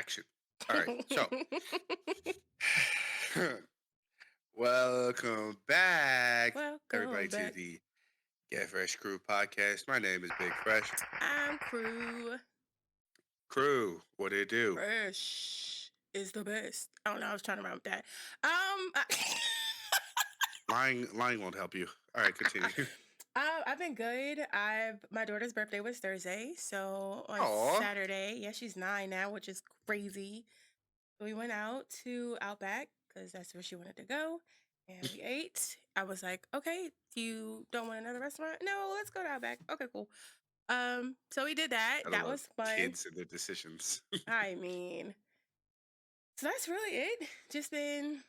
action. All right, so welcome back, everybody, Welcome to back. the Get Fresh Crew podcast. My name is Big Fresh. I'm Crew. Crew, what do you do? Fresh is the best. I don't know. I was trying to rhyme with that. Lying won't help you. All right, continue. I've been good. My daughter's birthday was Thursday, so on Aw, Saturday, yeah, she's 9 now, which is crazy. We went out to Outback because that's where she wanted to go, and we ate. I was like, okay, you don't want another restaurant? No, let's go to Outback. Okay, cool. So we did that. I That love was fun. kids and their decisions. I mean, so that's really it. Just been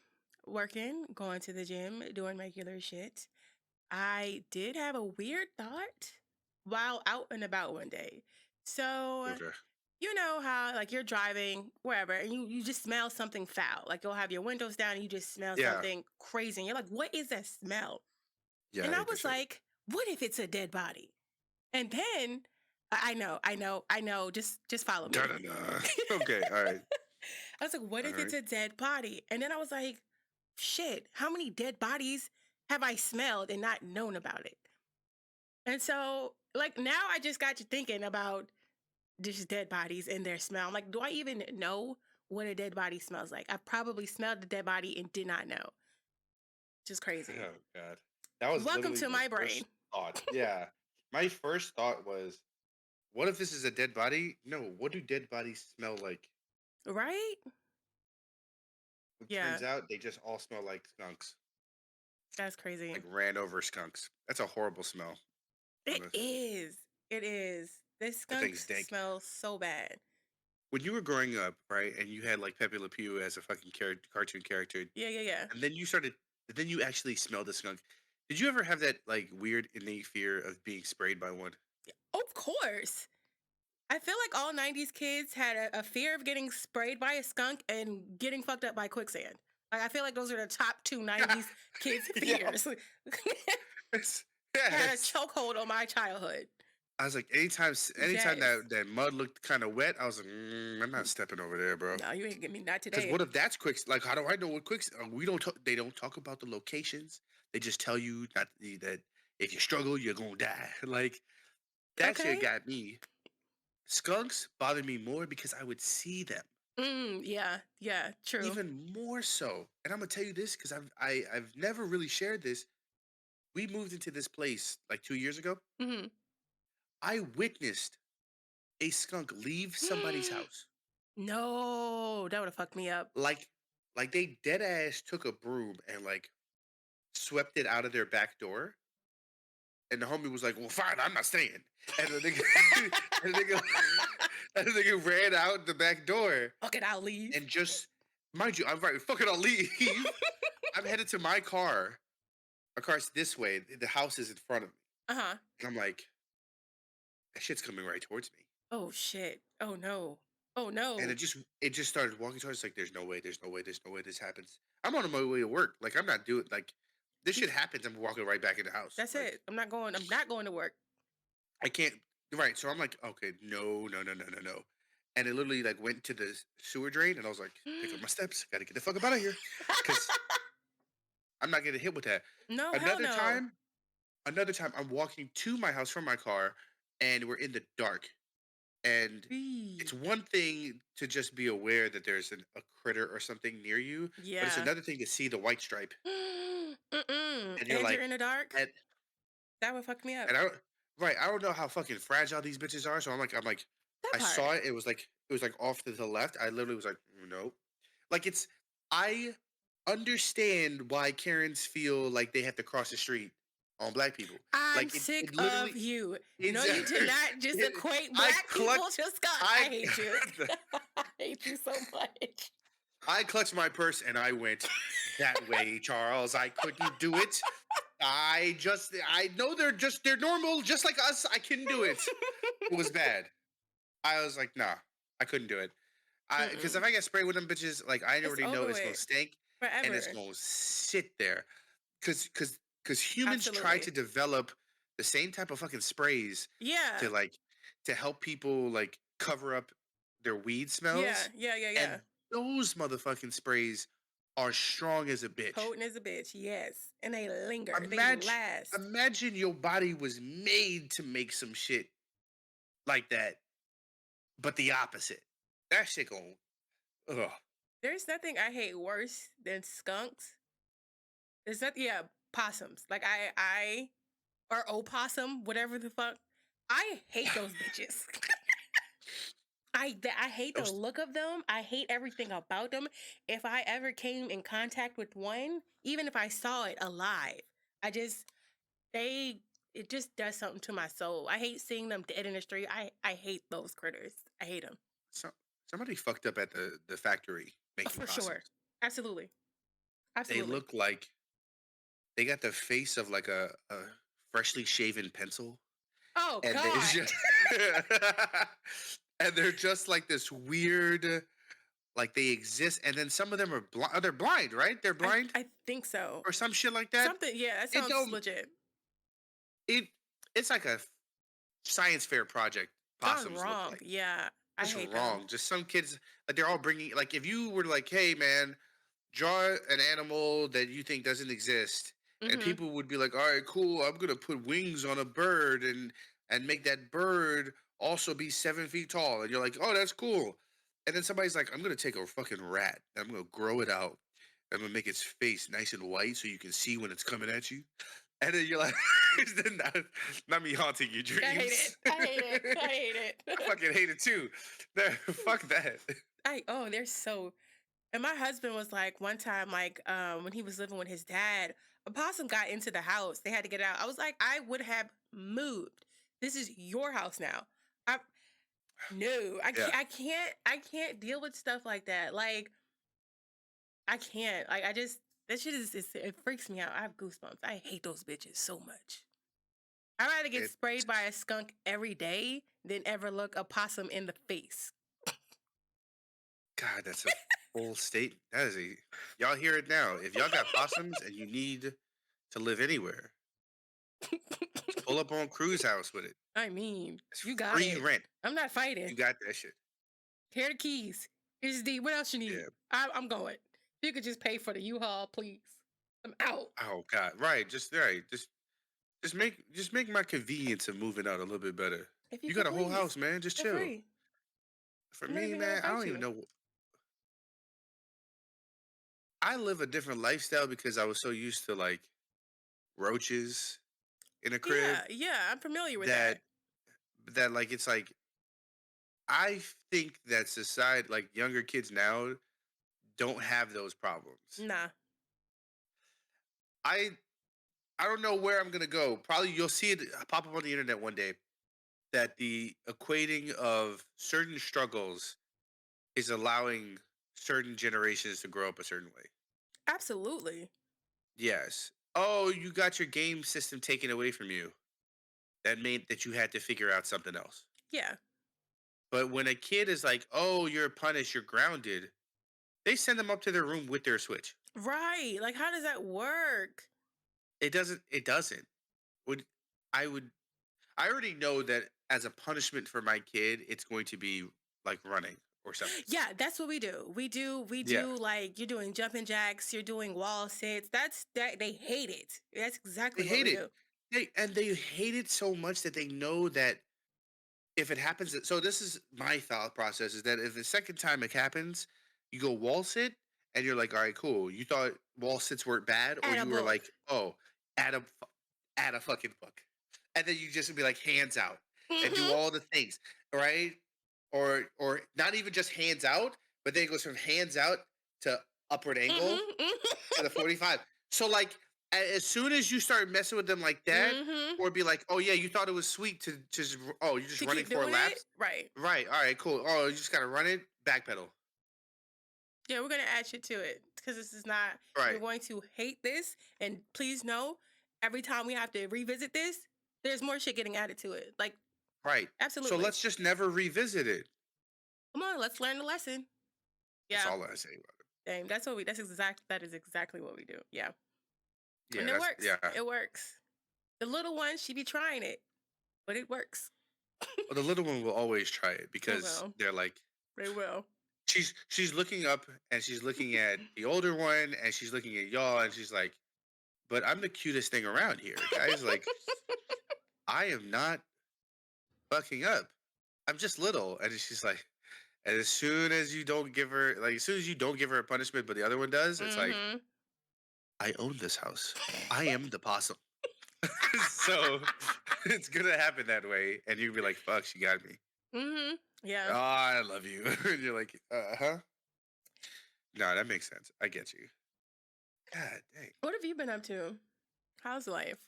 working, going to the gym, doing regular shit. I did have a weird thought while out and about one day. So, Okay. you know how like you're driving wherever and you just smell something foul. Like you'll have your windows down and you just smell Yeah. something crazy. And you're like, what is that smell? Yeah, And I I hate this was shit. like, what if it's a dead body? And then I know. Just follow me. Da-da-da. Okay, all right. I was like, what All if right. it's a dead body? And then I was like, shit, how many dead bodies have I smelled and not known about it? And so, like, now I just got you thinking about just dead bodies and their smell. I'm like, do I even know what a dead body smells like? I probably smelled the dead body and did not know. Just crazy. Oh, God. That was Welcome literally to my my brain. first thought. Yeah. My first thought was, what if this is a dead body? No, what do dead bodies smell like? Right? It Yeah, turns out they just all smell like skunks, that's crazy. like ran over skunks. That's a horrible smell. It Honest. is. It is. This That skunk thing's dank. smells so bad. When you were growing up, right, and you had like Pepe Le Pew as a fucking cartoon character, Yeah. and then you actually smelled a skunk. Did you ever have that like weird innate fear of being sprayed by one? Of course. I feel like all 90s kids had a fear of getting sprayed by a skunk and getting fucked up by quicksand. Like, I feel like those are the top two 90s kids' Yeah, fears. it's, Had a yes. chokehold on my childhood. I was like, anytime Yes. that mud looked kind of wet, I was like, I'm not stepping over there, bro. No, you ain't get me not Because today. what if that's Like, how do I know what We don't. They don't talk about the locations. They just tell you that if you struggle, you're gonna die. Like that shit Okay. got me. Skunks bothered me more because I would see them Yeah, true. even more so. And I'm gonna tell you this because I've never really shared this. We moved into this place like 2 years ago. Hmm. I witnessed a skunk leave somebody's house. No, that would have fucked me up. Like they dead ass took a broom and like swept it out of their back door. And the homie was like, "Well, fine, I'm not staying." And the nigga, and the nigga, and the nigga ran out the back door Fuck it, I'll leave. and just, mind you, I'm right. Fucking, I'll leave. I'm headed to my car. My car's this way. The house is in front of me, Uh-huh. and I'm like, that shit's coming right towards me. Oh, shit. Oh, no. Oh, And no. it just started walking towards. Like, there's no way. There's no way. There's no way this happens. I'm on my way to work. Like, I'm not doing like this shit happens. I'm walking right back in the house. That's Like, it. I'm not going to work. I can't. Right. So I'm like, okay, no. And it literally like went to the sewer drain, and I was like, pick up my steps. Got to get the fuck up out of here, because I'm not getting hit with that. No, hell Another no. time, another time, I'm walking to my house from my car, and we're in the dark. And it's Eee. one thing to just be aware that there's a critter or something near you, but it's Yeah. another thing to see the white stripe, Mm-mm. and you're And you're like, in the dark? and That would fuck me up. and I don't, right, I don't know how fucking fragile these bitches are. So I'm like, That I part. saw it. It was like off to the left. I literally was like, no, like I understand why Karens feel like they have to cross the street on black people. I'm Like sick it of literally, you. No, it's, you did not just it, equate I black clutch, people to skunk. I I, hate you. I hate you so much. I clutched my purse and I went that way, Charles. I couldn't do it. I know they're normal, just like us. I can do it. It was bad. I was like, nah, I couldn't do it. Because Mm-mm. if I get sprayed with them bitches, like I It's already know over it's gonna with. stink and it's Forever. gonna sit there. Because humans try to Absolutely. develop the same type of fucking sprays Yeah. to like to help people like cover up their weed Yeah, smells, yeah, yeah, yeah. and those motherfucking sprays are strong as a bitch. Potent as a bitch, yes. And they linger. They Imagine last. imagine your body was made to make some shit like that, but the opposite. That shit gon' ugh. There's nothing I hate worse than skunks. There's not yeah, possums. Like I or opossum, whatever the fuck. I hate those bitches. I hate the Those look of them. I hate everything about them. If I ever came in contact with one, even if I saw it alive, I just they it just does something to my soul. I hate seeing them dead in the street. I hate those critters. I hate them so, somebody fucked up at the factory making for sure. possums. Absolutely, They absolutely. look like they got the face of like a freshly shaven pencil, Oh and they God, just and they're just like this weird, like they exist, and then some of them are blind. They're blind, right? They're blind I think so. or some shit like that. Something. Yeah, that It sounds don't legit. it. It's like a science fair project. Gone Possums look wrong. like Yeah, I just hate them. wrong. Just some kids like they're all bringing like if you were like, hey man, draw an animal that you think doesn't exist, and Hmm. people would be like, all right, cool, I'm gonna put wings on a bird and make that bird also be 7 feet tall, and you're like, oh, that's cool. And then somebody's like, I'm gonna take a fucking rat and I'm gonna grow it out. I'm gonna make its face nice and white so you can see when it's coming at you. And then you're like, then not me haunting your I hate dreams. it. I hate it. I hate it. I fucking hate it too. Fuck that. They're so. And my husband was like one time, like when he was living with his dad, a possum got into the house. They had to get out. I was like, I would have moved. This is your house now. I no, I Yeah. can't. I can't. I can't deal with stuff like that. Like I can't. Like I just that shit it freaks me out. I have goosebumps. I hate those bitches so much. I'd rather get It sprayed by a skunk every day than ever look a possum in the face. God, that's a full state. That is a y'all hear it now. If y'all got possums and you need to live anywhere, just pull up on Cruise House with it. I mean, It's you got free it. rent. I'm not fighting. You got that shit. Here are the keys. Here's the D. What else you need? Yeah. I'm going. If you could just pay for the U-Haul, please. I'm out. Oh God. Right. Just right. Just make my convenience of moving out a little bit better. If you You got could a whole please. house, man. Just For chill. free. For I'm not me, even gonna man, I fight don't even you. know. I live a different lifestyle because I was so used to like roaches in a crib Yeah, yeah, I'm familiar with that that. like it's like I think that society like younger kids now don't have those problems. Nah. I I don't know where I'm gonna go. Probably you'll see it pop up on the internet one day that the equating of certain struggles is allowing certain generations to grow up a certain way. Absolutely. Yes. Oh, you got your game system taken away from you. That meant that you had to figure out something else. Yeah. But when a kid is like, "Oh, you're punished, you're grounded," they send them up to their room with their Switch. Right. Like, how does that work? It doesn't. It doesn't. Would I would I already know that as a punishment for my kid, it's going to be like running or something. Yeah, that's what we do. We Yeah, do like you're doing jumping jacks, you're doing wall sits. That's that they hate it. That's they exactly what hate we it. do. They hate it so much that they know that if it happens, so this is my thought process: is that if the second time it happens, you go wall sit, and you're like, all right, cool. You thought wall sits weren't bad, or At a you were book. like, oh, add a add a fucking book, and then you just be like hands out and do Mm-hmm. all the things, right? Or not even just hands out, but then it goes from hands out to upward angle Mm-hmm. to the 45. So like as soon as you start messing with them like that, Mm-hmm. or be like, oh yeah, you thought it was sweet to just oh you're just To running keep four doing it, laps, right? right? All right, cool. Oh, you just gotta run it, backpedal, Yeah, we're gonna add shit to it because this is not. You're right, going to hate this, and please know, every time we have to revisit this, there's more shit getting added to it. Like, right. So absolutely. let's just never revisit it. Come on, let's learn the lesson. That's Yeah, all I say about it. same. That's what we. That is exactly what we do. Yeah, Yeah, and it that's works. yeah. It works. The little one, she be trying it, but it works. Well, the little one will always try it It because will. they're like They will. She's looking up and she's looking at the older one and she's looking at y'all and she's like, "But I'm the cutest thing around here, guys. Like, I am not fucking up. I'm just little." And she's like, and as soon as you don't give her, like, as soon as you don't give her a punishment, but the other one does, it's like, Mhm. I own this house. I am the possum. So it's gonna happen that way, and you'd be like, "Fuck, she got me. Mhm. Oh, Yeah. I love you." And you're like, huh? No, that makes sense. I get you. God dang. What have you been up to? How's life?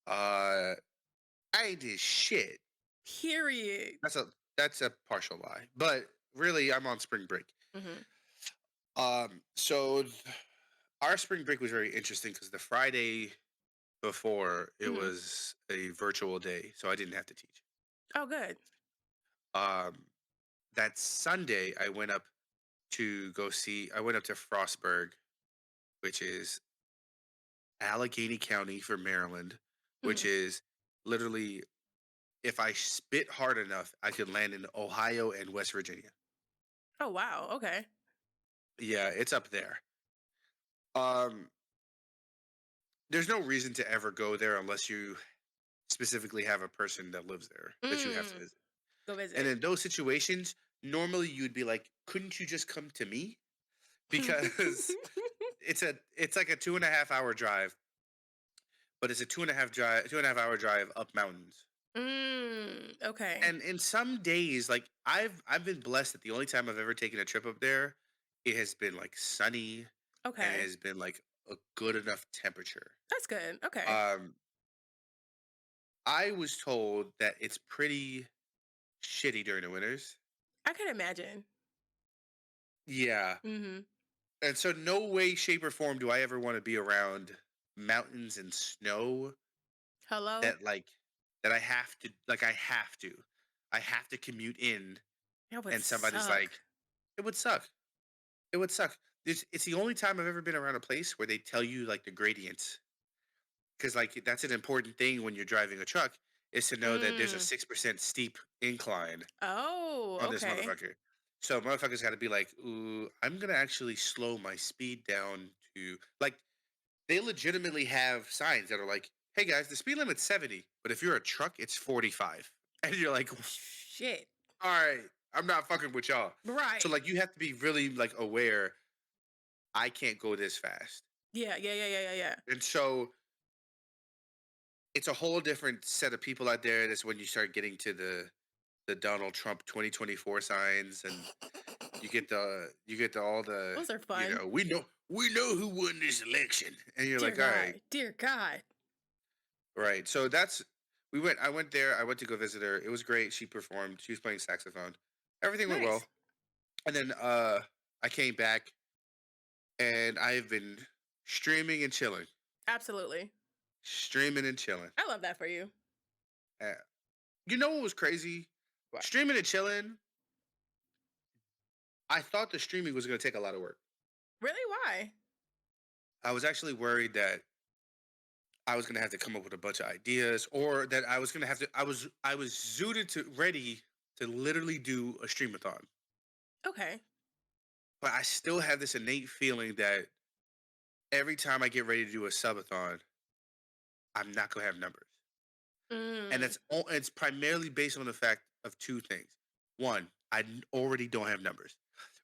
Uh, I did shit. Period. That's a partial lie, but really, I'm on spring break. Mhm. So our spring break was very interesting because the Friday before it Mhm. was a virtual day, so I didn't have to teach. Oh, good. Um, that Sunday, I went up to Frostburg, which is Allegheny County for Maryland, which Mhm. is literally, if I spit hard enough, I could land in Ohio and West Virginia. Oh, wow. Okay. Yeah, it's up there. Um, there's no reason to ever go there unless you specifically have a person that lives there that you have to Mm. visit. Go And visit. in those situations, normally you'd be like, "Couldn't you just come to me?" Because it's like a 2.5 hour drive, but it's a 2.5 hour drive up mountains. Okay. And in some days, like I've been blessed that the only time I've ever taken a trip up there, it has been like sunny and it Okay. has been like a good enough temperature. That's good. Okay. Um, I was told that it's pretty shitty during the winters. I can imagine. Yeah. Mhm. And so no way, shape, or form do I ever want to be around mountains and snow Hello? that like that I have to commute in That would and somebody's suck. like, it would suck. It would suck. It's the only time I've ever been around a place where they tell you like the gradients. Because like that's an important thing when you're driving a truck is to know that there's a Mm. 6% steep incline Oh, on this okay. motherfucker. So motherfuckers got to be like, ooh, I'm gonna actually slow my speed down to like they legitimately have signs that are like, hey guys, the speed limit's 70, but if you're a truck, it's 45. And you're like, Shit. all right, I'm not fucking with y'all. So Right. like you have to be really like aware, I can't go this fast. Yeah, yeah, yeah, yeah, yeah, yeah. And so it's a whole different set of people out there. That's when you start getting to the Donald Trump 2024 signs and you get the all the, Those are fun. we know who won this election. And you're Dear like, all right, God. Dear God. right. So I went there, I went to go visit her. It was great. She performed. She was playing saxophone. Everything went well. Nice. And then I came back and I've been streaming and chilling. Absolutely. Streaming and chilling. I love that for you. Uh, you know what was crazy? What? Streaming and chilling. I thought the streaming was going to take a lot of work. Really? Why? I was actually worried that I was going to have to come up with a bunch of ideas, or that I was going to have to. I was zooted to ready to literally do a streamathon, Okay. but I still have this innate feeling that every time I get ready to do a subathon, I'm not going to have numbers, and Mm. it's primarily based on the fact of two things. One, already don't have numbers,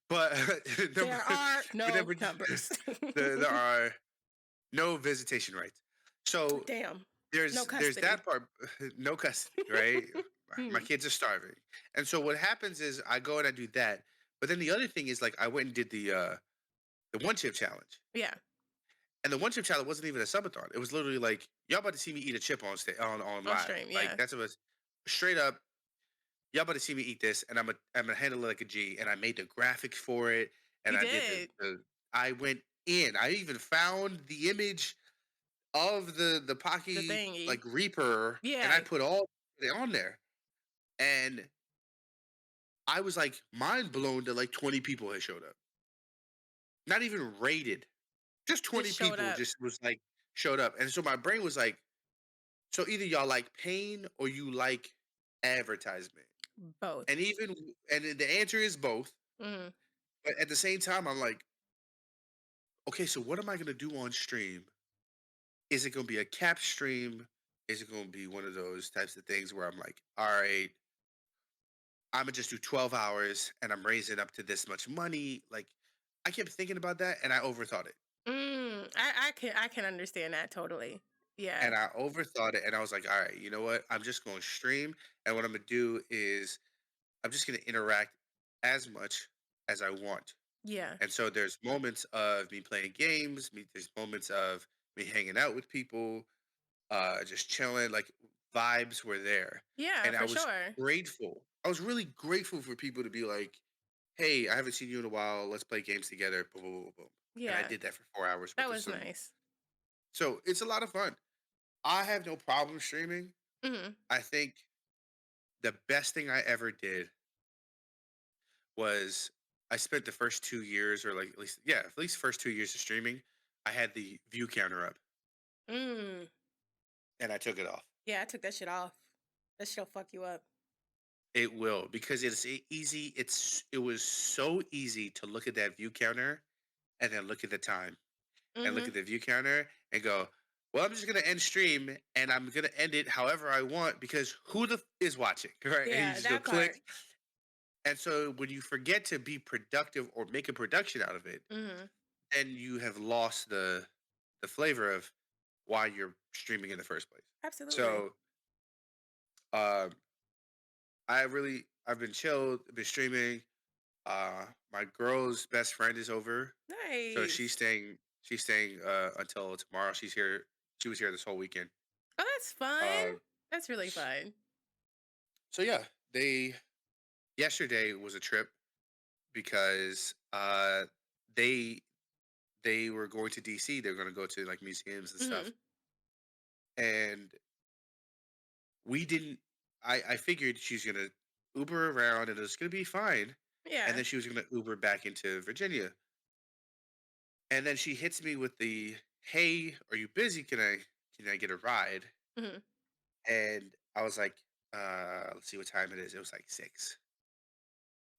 but number, There are but no number, numbers. there are no visitation rights. So Damn. No there's custody. that part, no custody, right? My Hmm. kids are starving, and so what happens is I go and I do that. But then the other thing is like I went and did the one chip challenge, Yeah. and the one chip challenge wasn't even a subathon. It was literally like y'all about to see me eat a chip on On live. stream. Like Yeah. that's what straight up. Y'all about to see me eat this, and I'm gonna handle it like a G. And I made the graphics for it, and You I did the did. the I went in. I even found the image of the The Pocky thingy. like Reaper, and I Yeah. put all it on there. And I was like mind blown that like 20 people had showed up. Not even rated. Just Just 20 showed people up. just was like showed up. And so my brain was like, so either y'all like pain or you like advertisement. Both. And the answer is both. Mhm. But at the same time, I'm like, okay, so what am I gonna do on stream? Is it gonna be a cap stream? Is it gonna be one of those types of things where I'm like, all right, I'm gonna just do 12 hours and I'm raising up to this much money? Like, I kept thinking about that and I overthought it. I can understand that totally. Yeah. And I overthought it and I was like, all right, you know what? I'm just gonna stream. And what I'm gonna do is I'm just gonna interact as much as I want. Yeah. And so there's moments of me playing games, there's moments of me hanging out with people, just chilling, like vibes were there. Yeah, And I for was sure. grateful. I was really grateful for people to be like, hey, I haven't seen you in a while. Let's play games together. Boom, boom, boom, boom. And I Yeah. did that for 4 hours That with was some. nice. So it's a lot of fun. I have no problem streaming. Mhm. I think the best thing I ever did was I spent the first 2 years, or like at least first 2 years of streaming. I had the view counter up, Mm. and I took it off. Yeah, I took that shit off. That shit'll fuck you up. It will because easy. It was so easy to look at that view counter and then look at the time and look Mhm. at the view counter and go, well, I'm just gonna end stream and I'm gonna end it however I want because who is watching, right? And you Yeah, just go that part. click. And so when you forget to be productive or make a production out of it, Mhm. then you have lost the flavor of why you're streaming in the first place. Absolutely. So um, I've been chilled, been streaming. My girl's best friend is over, so Nice. she's staying until tomorrow. She's here. She was here this whole weekend. Oh, that's fun. Uh, That's really fun. so yeah, they yesterday was a trip because they they were going to DC. They're going to go to like museums and stuff, Mhm. and we didn't. I figured she's gonna Uber around and it's gonna be fine, and Yeah. then she was gonna Uber back into Virginia, and then she hits me with the, "Hey, are you busy? Can I get a ride?" Mhm. And I was like, let's see what time it is." It was like 6,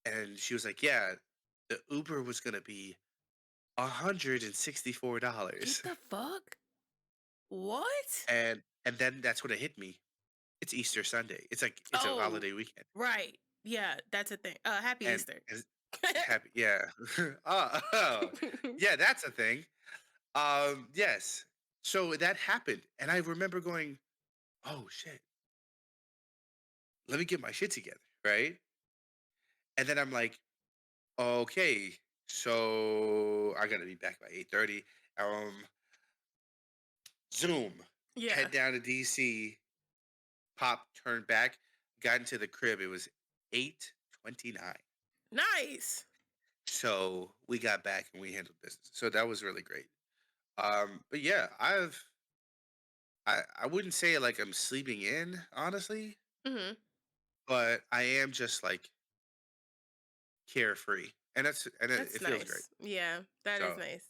and she was like, "Yeah, the Uber was gonna be $164," Get the fuck? What? and then that's when it hit me. It's Easter Sunday. It's a Oh, holiday weekend. right. Yeah, that's a thing. Happy And Easter. and happy yeah. Oh, yeah, that's a thing. Yes. So that happened, and I remember going, "Oh, shit. Let me get my shit together," right? And then I'm like, "Okay, so I gotta be back by 8:30." Zoom, Yeah. head down to DC, pop, turn back, got into the crib. It was 8:29. Nice. So we got back and we handled business. So that was really great. But yeah, I wouldn't say like I'm sleeping in, honestly, Mhm. but I am just like carefree. And That's it feels great. nice. Yeah, that is So, nice.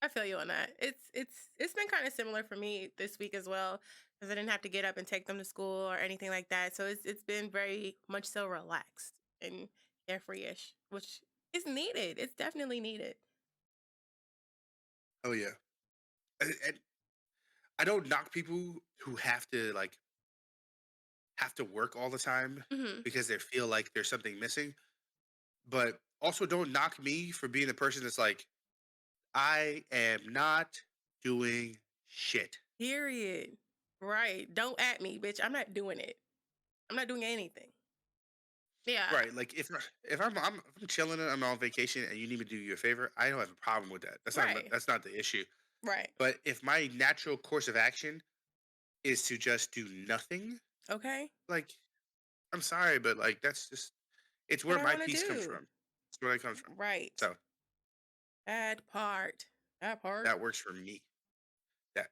I feel you on that. It's been kind of similar for me this week as well because I didn't have to get up and take them to school or anything like that. So it's been very much so relaxed and carefree-ish, which is needed. It's definitely needed. oh yeah. And I don't knock people who have to work all the time Mhm. because they feel like there's something missing, but also don't knock me for being the person that's like, I am not doing shit. Period. Right. Don't at me, bitch. I'm not doing it. I'm not doing anything. Yeah. Right. Like if I'm chilling and I'm on vacation and you need me to do you a favor, I don't have a problem with that. Right. That's not the issue. Right. But if my natural course of action is to just do nothing, Okay. like I'm sorry, but like that's just it's What where I my want to peace comes do. from. It's where it comes from. Right. So That part. That part. that works for me. That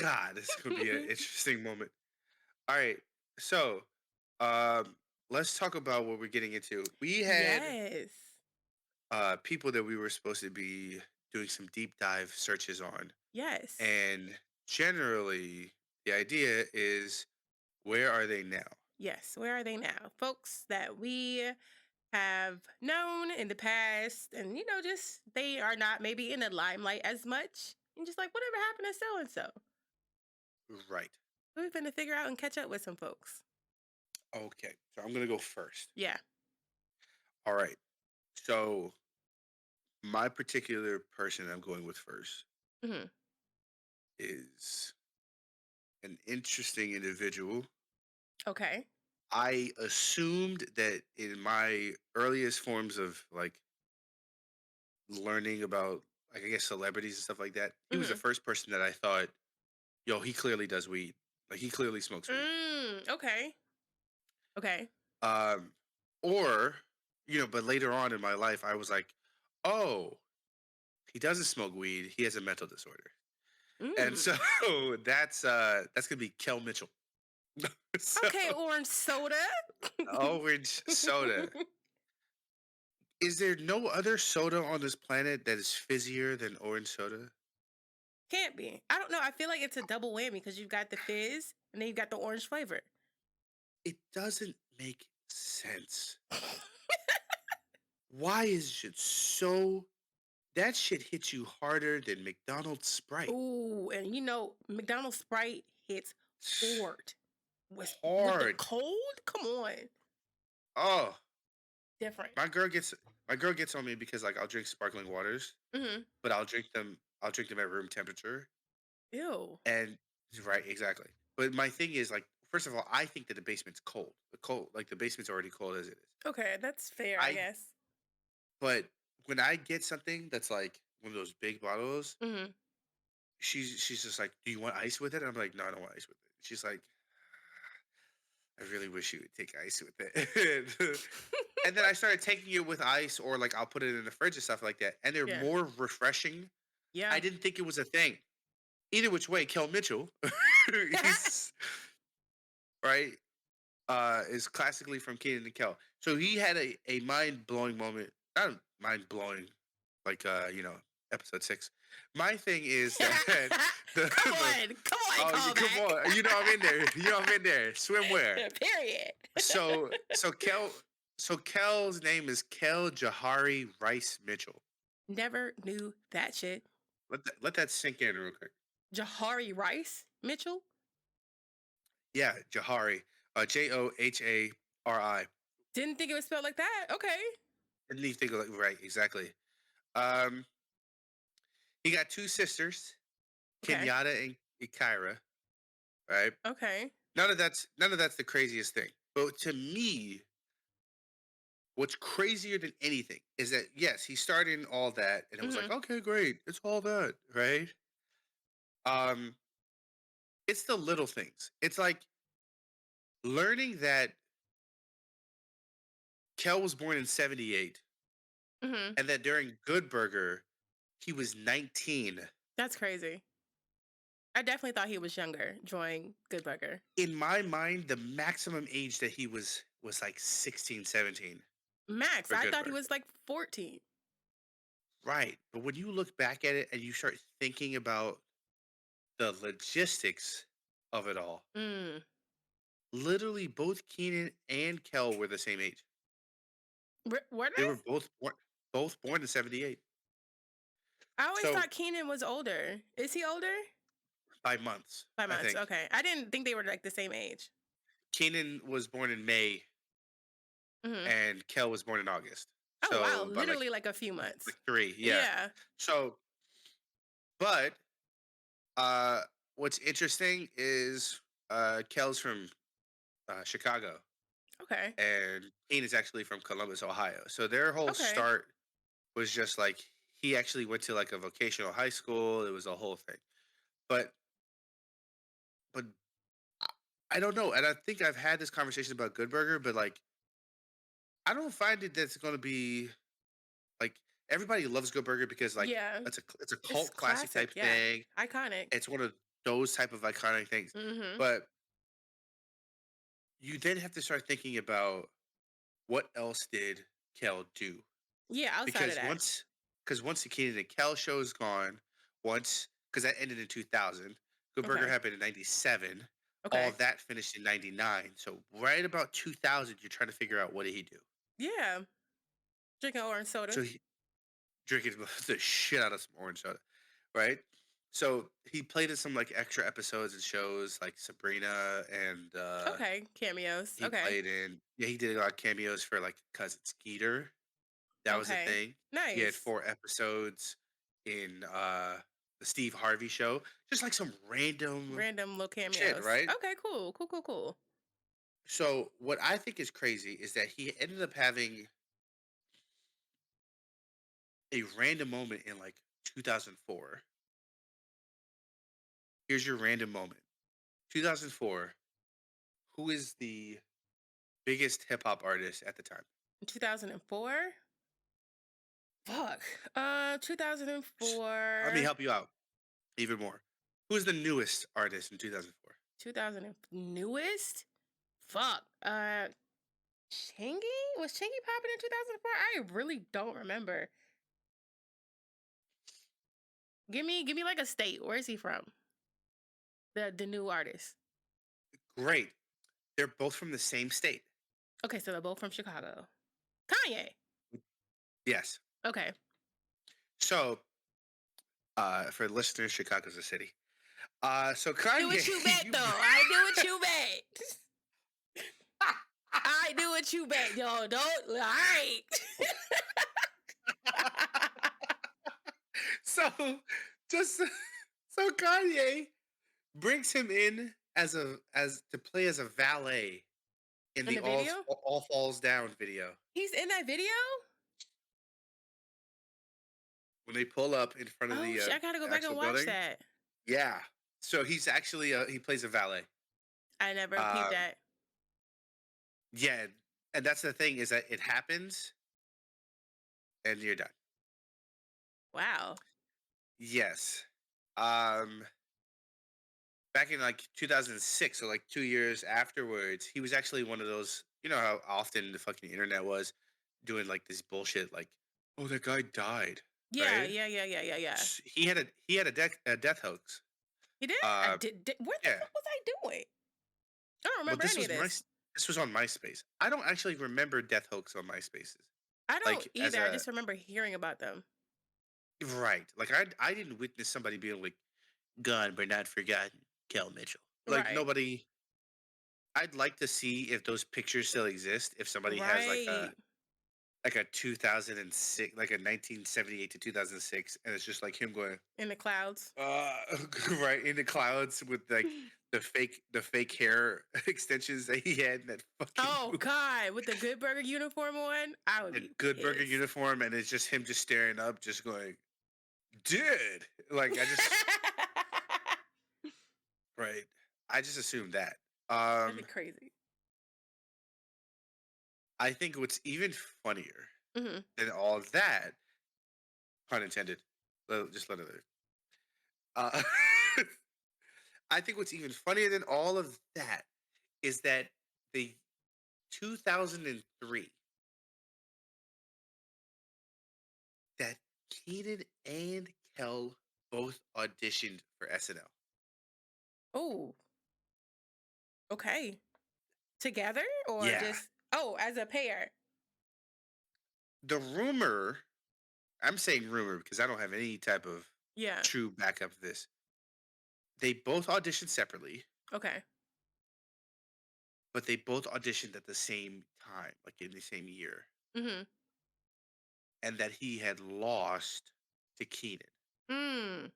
God, this is gonna be an interesting moment. All right. So um let's talk about what we're getting into. We had Yes. people that we were supposed to be doing some deep dive searches on. Yes. And generally, the idea is where are they now? Yes, where are they now? Folks that we have known in the past, and just they are not maybe in the limelight as much. And just like, whatever happened to so and so? Right. We've been to figure out and catch up with some folks. Okay. So I'm gonna go first. Yeah. All right. So my particular person I'm going with first Hmm. is an interesting individual. Okay. I assumed that in my earliest forms of like learning about, like, I guess celebrities and stuff like that, he was the Hmm. first person that I thought, yo, he clearly does weed. Like he clearly smokes weed. Okay. Okay. Um, or but later on in my life, I was like, oh, he doesn't smoke weed. He has a mental disorder, and Mm. so that's gonna be Kel Mitchell. So Okay. Orange soda. orange soda. Is there no other soda on this planet that is fizzier than orange soda? Can't be. I don't know. I feel like it's a double whammy because you've got the fizz and then you've got the orange flavor. It doesn't make sense. Why is it so? That shit hits you harder than McDonald's Sprite. Ooh, and McDonald's Sprite hits hard. With the Hard. cold? Come on. Oh, Different. my girl gets my girl gets on me because like I'll drink sparkling waters, Hmm. but I'll drink them at room temperature. Ew. And right, exactly. But my thing is like, first of all, I think that the basement's cold. The basement's already cold as it is. Okay, that's fair, I I guess. But when I get something that's like one of those big bottles, Hmm. she's just like, "Do you want ice with it?" And I'm like, "No, I don't want ice with it." She's like, "I really wish you would take ice with it." And then I started taking it with ice, or like I'll put it in the fridge and stuff like that, and they're Yeah. more refreshing. I Yeah. didn't think it was a thing. Either which way, Kel Mitchell, he's right, is classically from Kenan and Kel. So he had a mind blowing moment, not mind blowing, like episode 6. My thing is that Come the on. Come on, oh, call come back. on, I'm in there, I'm in there. Swimwear. Period. So Kel's name is Kel Jahari Rice Mitchell. Never knew that shit. Let that sink in real quick. Jahari Rice Mitchell? Yeah, Jahari, Johari. Didn't think it was spelled like that. Okay. Didn't even think of right, exactly. Um, he got two sisters, Okay. Kenyatta and Kyra. Right. Okay. None of that's the craziest thing. But to me, what's crazier than anything is that yes, he started in all that, and it was like, Hmm. okay, great, it's all that, right? Um, it's the little things. It's like learning that Kel was born in '78, Hmm. and that during Good Burger, he was 19. That's crazy. I definitely thought he was younger during Good Burger. In my mind, the maximum age that he was like 16, 17 Max, for I Good thought he Burger. was like 14. Right. But when you look back at it and you start thinking about the logistics of it all, Mm. literally both Keenan and Kel were the same age. Were They were they? both born in '78. I always So thought Keenan was older. Is he older? by months, By I months. think. Okay. I didn't think they were like the same age. Keenan was born in May Hmm. and Kel was born in August. Oh, wow. So by like Literally like a few months. like 3, yeah. Yeah. So but uh what's interesting is Kel's from Chicago Okay. and Keenan is actually from Columbus, Ohio. So their whole Okay. start was just like he actually went to like a vocational high school. It was a whole thing. But but I I don't know. And I think I've had this conversation about Good Burger, but like I don't find it that's going to be like everybody loves Good Burger because like Yeah. it's a It's cult classic classic. type Yeah. thing. Iconic. It's one of those type of iconic things. Hmm. But you then have to start thinking about what else did Kel do? Yeah. Outside of Because that. once the Keenan and Kel show's gone, once because that ended in 2000. Good Burger Okay. happened in '97. All Okay. that finished in '99. So right about 2000, you're trying to figure out what did he do. Yeah. Drinking orange soda. So he drinking the shit out of some orange soda, right? So he played in some like extra episodes and shows like Sabrina, and Okay. Cameos. he Okay. played in he did a lot of cameos for like cousin Skeeter. That was a Okay. thing. He had Nice. 4 episodes in the Steve Harvey show. Just like some random Random little shit, cameos. right? Okay, cool. Cool, cool, cool. So what I think is crazy is that he ended up having a random moment in like 2004. Here's your random moment. 2004. Who is the biggest hip hop artist at the time? 2004? Fuck. Let me 2004. help you out even more. Who's the newest artist in 2004? 2000 newest? Fuck. Chingy? Was Chingy popping in 2004? I really don't remember. Give me like a state. Where is he from? The new artist. Great. They're both from the same state. Okay, so they're both from Chicago. Kanye. Yes. Okay. So, for listeners, Chicago's a city. So Do what Kanye, you bet you though. I do what you bet. I do what you bet, yo. Don't. All right. so just so Kanye brings him in as to play as a valet in In the the video? All Falls Down video. He's in that video? When they pull up in front of Oh, the I gotta go back actual and watch building, that. yeah. So he's actually he plays a valet. I never peeped Uh, that. yeah, and that's the thing is that it happens and you're done. Wow. Yes. Um, back in like 2006, so like 2 years afterwards, he was actually one of those. You know how often the fucking internet was doing like this bullshit, like, oh, that guy died, Yeah, right? yeah, yeah, yeah, yeah, yeah. He had a death hoax. He did? I Uh, did. What the yeah. fuck was I doing? I don't Well, remember any of this. this was on MySpace. I don't actually remember death hoax on MySpaces. I don't Like as either. I a just remember hearing about them. right. Like I didn't witness somebody being like gone but not forgotten, Kel Mitchell. Like Right. nobody. I'd like to see if those pictures still exist. If somebody has Right. like a 2006, like a 1978 to 2006, and it's just like him going, In the clouds. uh, right in the clouds with like the fake hair extensions that he had in that fucking Oh movie. God, with the Good Burger uniform on, I would A be good burger pissed. uniform, and it's just him just staring up, just going, dude. Like I just right. I just assumed that. That'd be Um, crazy. I think what's even funnier Hmm. than all of that, pun intended. Just let it. Uh, I think what's even funnier than all of that is that the 2003 that Keenan and Kel both auditioned for SNL. Oh, okay. Together or Yeah. just as a pair? The rumor, I'm saying rumor because I don't have any type of Yeah. true backup of this. They both auditioned separately, Okay. but they both auditioned at the same time, like in the same year, Mm-hmm. and that he had lost to Keenan. Mm.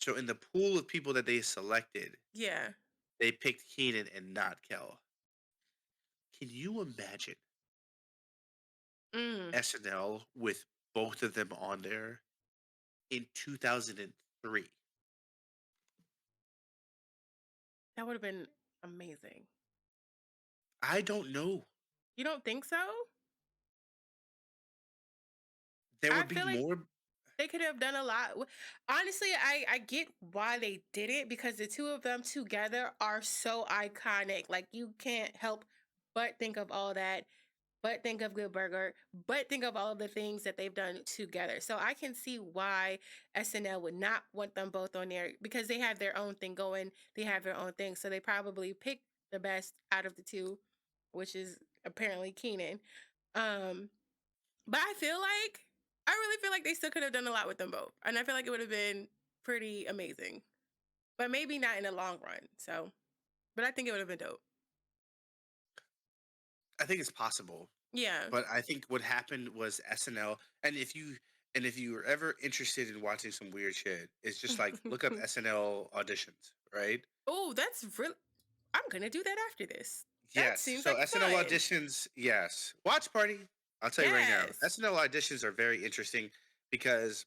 So in the pool of people that they selected, Yeah. they picked Keenan and not Kel. Can you imagine Mm. SNL with both of them on there in 2003? That would have been amazing. I don't know. You don't think so? There I would be feel like more. they could have done a lot. Honestly, I get why they did it because the two of them together are so iconic. Like you can't help but think of all that. but think of Good Burger, but think of all of the things that they've done together. So I can see why SNL would not want them both on there because they have their own thing going. They have their own thing. So they probably picked the best out of the two, which is apparently Keenan. Um, but I really feel like they still could have done a lot with them both. And I feel like it would have been pretty amazing. But maybe not in the long run. So, but I think it would have been dope. I think it's possible, Yeah. but I think what happened was SNL. And if you were ever interested in watching some weird shit, it's just like look up SNL auditions, right? Oh, that's really. I'm gonna do that after this. That Yes. seems So like SNL fun. auditions, yes. Watch party. I'll tell you right now, Yes. SNL auditions are very interesting because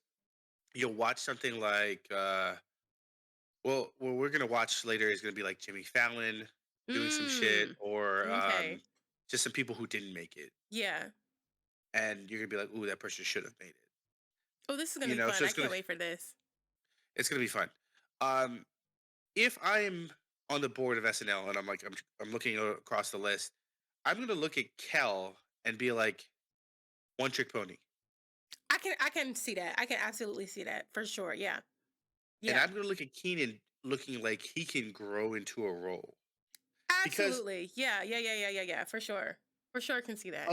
you'll watch something like well, what we're gonna watch later is gonna be like Jimmy Fallon doing some shit, Mm. or Okay. just some people who didn't make it, Yeah. and you're gonna be like, "Ooh, that person should have made it." Oh, this is gonna You be know, fun. so I can't wait for this. it's gonna be fun. Um, if I'm on the board of SNL and I'm looking across the list, I'm gonna look at Kel and be like, one trick pony, I can see that. I can absolutely see that for sure. Yeah. and Yeah. I'm gonna look at Keenan looking like he can grow into a role because Absolutely. Yeah. Yeah. Yeah. Yeah. Yeah. Yeah. For sure. For sure, can see that.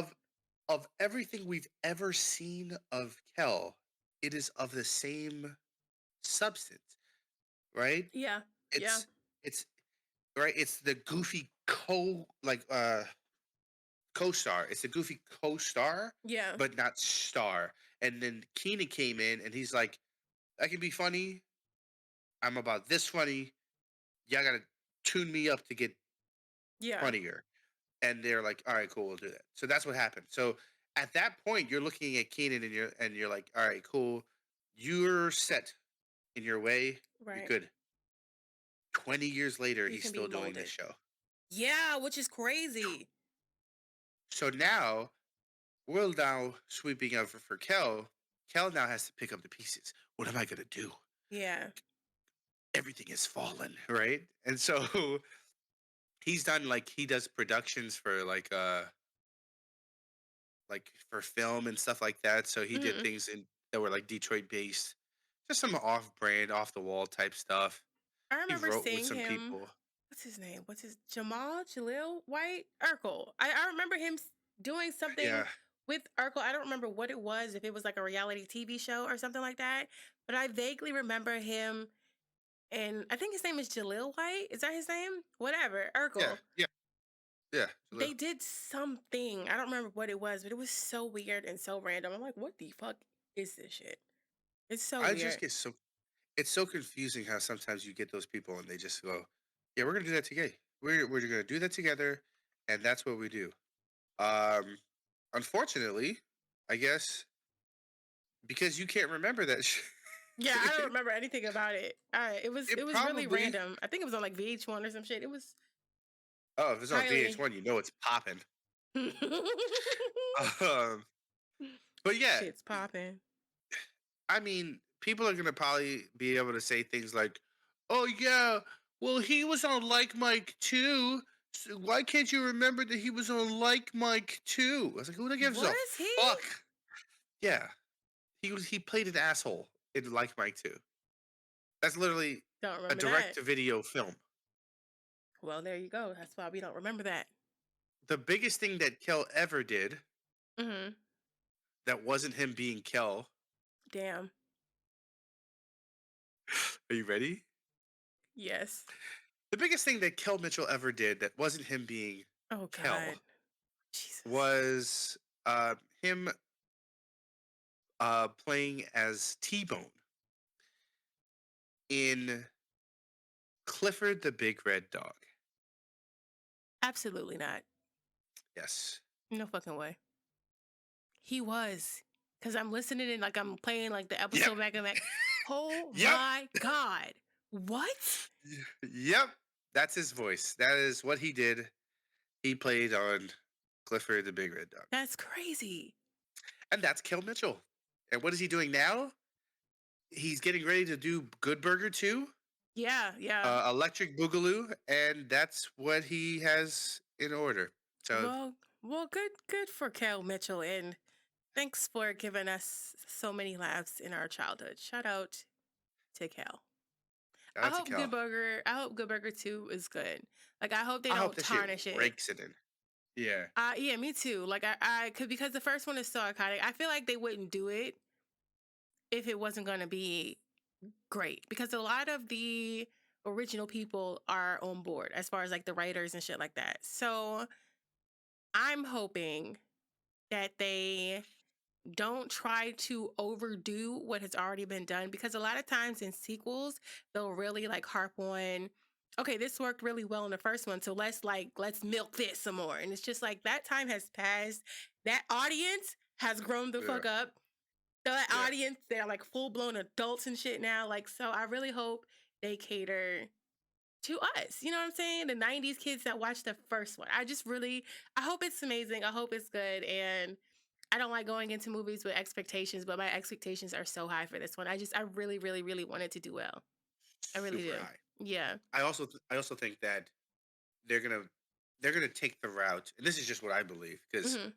of everything we've ever seen of Kel, it is of the same substance, right? Yeah. Yeah. It's it's right. It's the goofy co-star. It's the goofy co-star, Yeah. but not star. And then Keenan came in and he's like, I can be funny. I'm about this funny. Y'all gotta tune me up to get Yeah. funnier. And they're like, all right, cool, we'll do that. So that's what happened. So at that point, you're looking at Keenan and you're like, all right, cool. You're set in your way. You're Right. good. 20 years later, He he's can be still doing this molded. show. Yeah, which is crazy. So now we're now sweeping over for Kel. Kel now has to pick up the pieces. What am I gonna do? Yeah. Everything has fallen, right? And so he's done like he does productions for like for film and stuff like that. So he did Hmm. things that were like Detroit based, just some off brand, off the wall type stuff. I He remember wrote with seeing some him. people. What's his name? What's his Jalil White Urkel. I remember him doing something Yeah, with Urkel. I don't remember what it was, if it was like a reality TV show or something like that. But I vaguely remember him, and I think his name is Jalil White. Is that his name? Whatever. yeah, Urkel. yeah, yeah. Jaleel. They did something. I don't remember what it was, but it was so weird and so random. I'm like, what the fuck is this shit? It's so I just weird. get so it's so confusing how sometimes you get those people and they just go, "Yeah, we're gonna do that together. We're gonna do that together, and that's what we do." Um, unfortunately, I guess because you can't remember that. Yeah, I don't remember anything about it. It It was really probably random. I think it was on like VH1 or some shit. It was if it's on highly. VH1, you know it's popping. Um, but yeah, Shit's popping. I mean, people are gonna probably be able to say things like, "Oh yeah, well he was on Like Mike too. So why can't you remember that he was on Like Mike too?" I was like, "Who the gives a Was he? fuck?" Yeah, he played an asshole in Like Mike too. That's literally Don't a remember direct that. to video film. Well, there you go. That's why we don't remember that. The biggest thing that Kel ever did Hmm. that wasn't him being Kel. Damn. Are you ready? Yes. The biggest thing that Kel Mitchell ever did that wasn't him being Oh Kel God. Jesus. was him playing as T-Bone in Clifford the Big Red Dog. Absolutely not. Yes. No fucking way. He was. Cause I'm listening and like I'm playing like the Yep. episode back and back. Oh Yep. my God. What? Yep. That's his voice. That is what he did. He played on Clifford the Big Red Dog. That's crazy. And that's Kel Mitchell. And what is he doing now? He's getting ready to do Good Burger 2, Yeah, yeah. Electric Boogaloo, and that's what he has in order. So Well, Well, good for Kel Mitchell, and thanks for giving us so many laughs in our childhood. Shout out to Kel. Shout out to Cal. I hope Good Burger 2 is good. Like I hope they I hope don't that shit tarnish it. rakes it in. Yeah. Yeah, me too. Like because the first one is so iconic. I feel like they wouldn't do it if it wasn't going to be great because a lot of the original people are on board as far as like the writers and shit like that. So I'm hoping that they don't try to overdo what has already been done because a lot of times in sequels they'll really like harp on, okay, this worked really well in the first one, so let's milk this some more, and it's just like that time has passed. That audience has grown the Yeah. fuck up. That Yeah. audience, they're like full-blown adults and shit now, like, so I really hope they cater to us, you know what I'm saying, the 90s kids that watched the first one. I hope it's amazing, I hope it's good, and I don't like going into movies with expectations, but my expectations are so high for this one. I really, really, really want it to do well. I really Super do. high. Yeah. I also think that they're gonna they're gonna take the route, and this is just what I believe, because Hmm.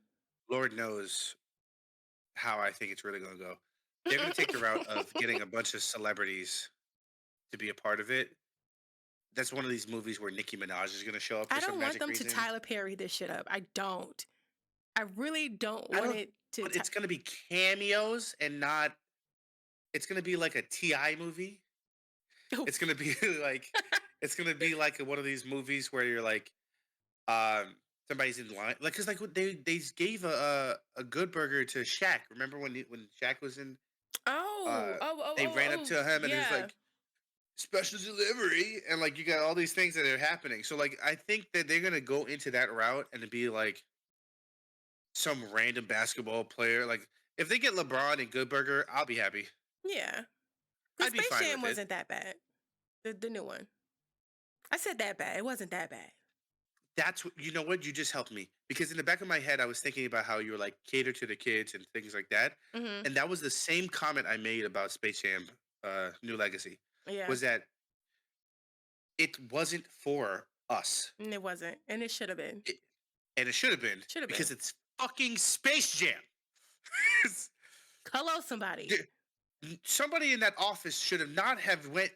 Lord knows how I think it's really gonna go. They're gonna take the route of getting a bunch of celebrities to be a part of it. That's one of these movies where Nicki Minaj is gonna show up I for some don't want magic them to reason. Tyler Perry this shit up. I don't. I really don't I want don't, it to. but it's gonna be cameos and not. It's gonna be like a Ti movie. It's gonna be like, it's gonna be like one of these movies where you're like, um, somebody's in line, like, cause like they gave a good burger to Shaq. Remember when Shaq was in? They ran up to him and he was Yeah. like, special delivery, and like you got all these things that are happening. So like I think that they're gonna go into that route and be like some random basketball player. Like if they get LeBron and Good Burger, I'll be happy. Yeah. Because I'd be Space fine Jam with it. wasn't that bad. The new one. I said that bad. It wasn't that bad. That's what, you know what, you just helped me, because in the back of my head I was thinking about how you were like cater to the kids and things like that, Hmm. and that was the same comment I made about Space Jam, New Legacy, Yeah. was that it wasn't for us. And it wasn't. And it should have been. It, and it should have been, Should have been. because it's fucking Space Jam. Hello, somebody. Somebody in that office should have not have went,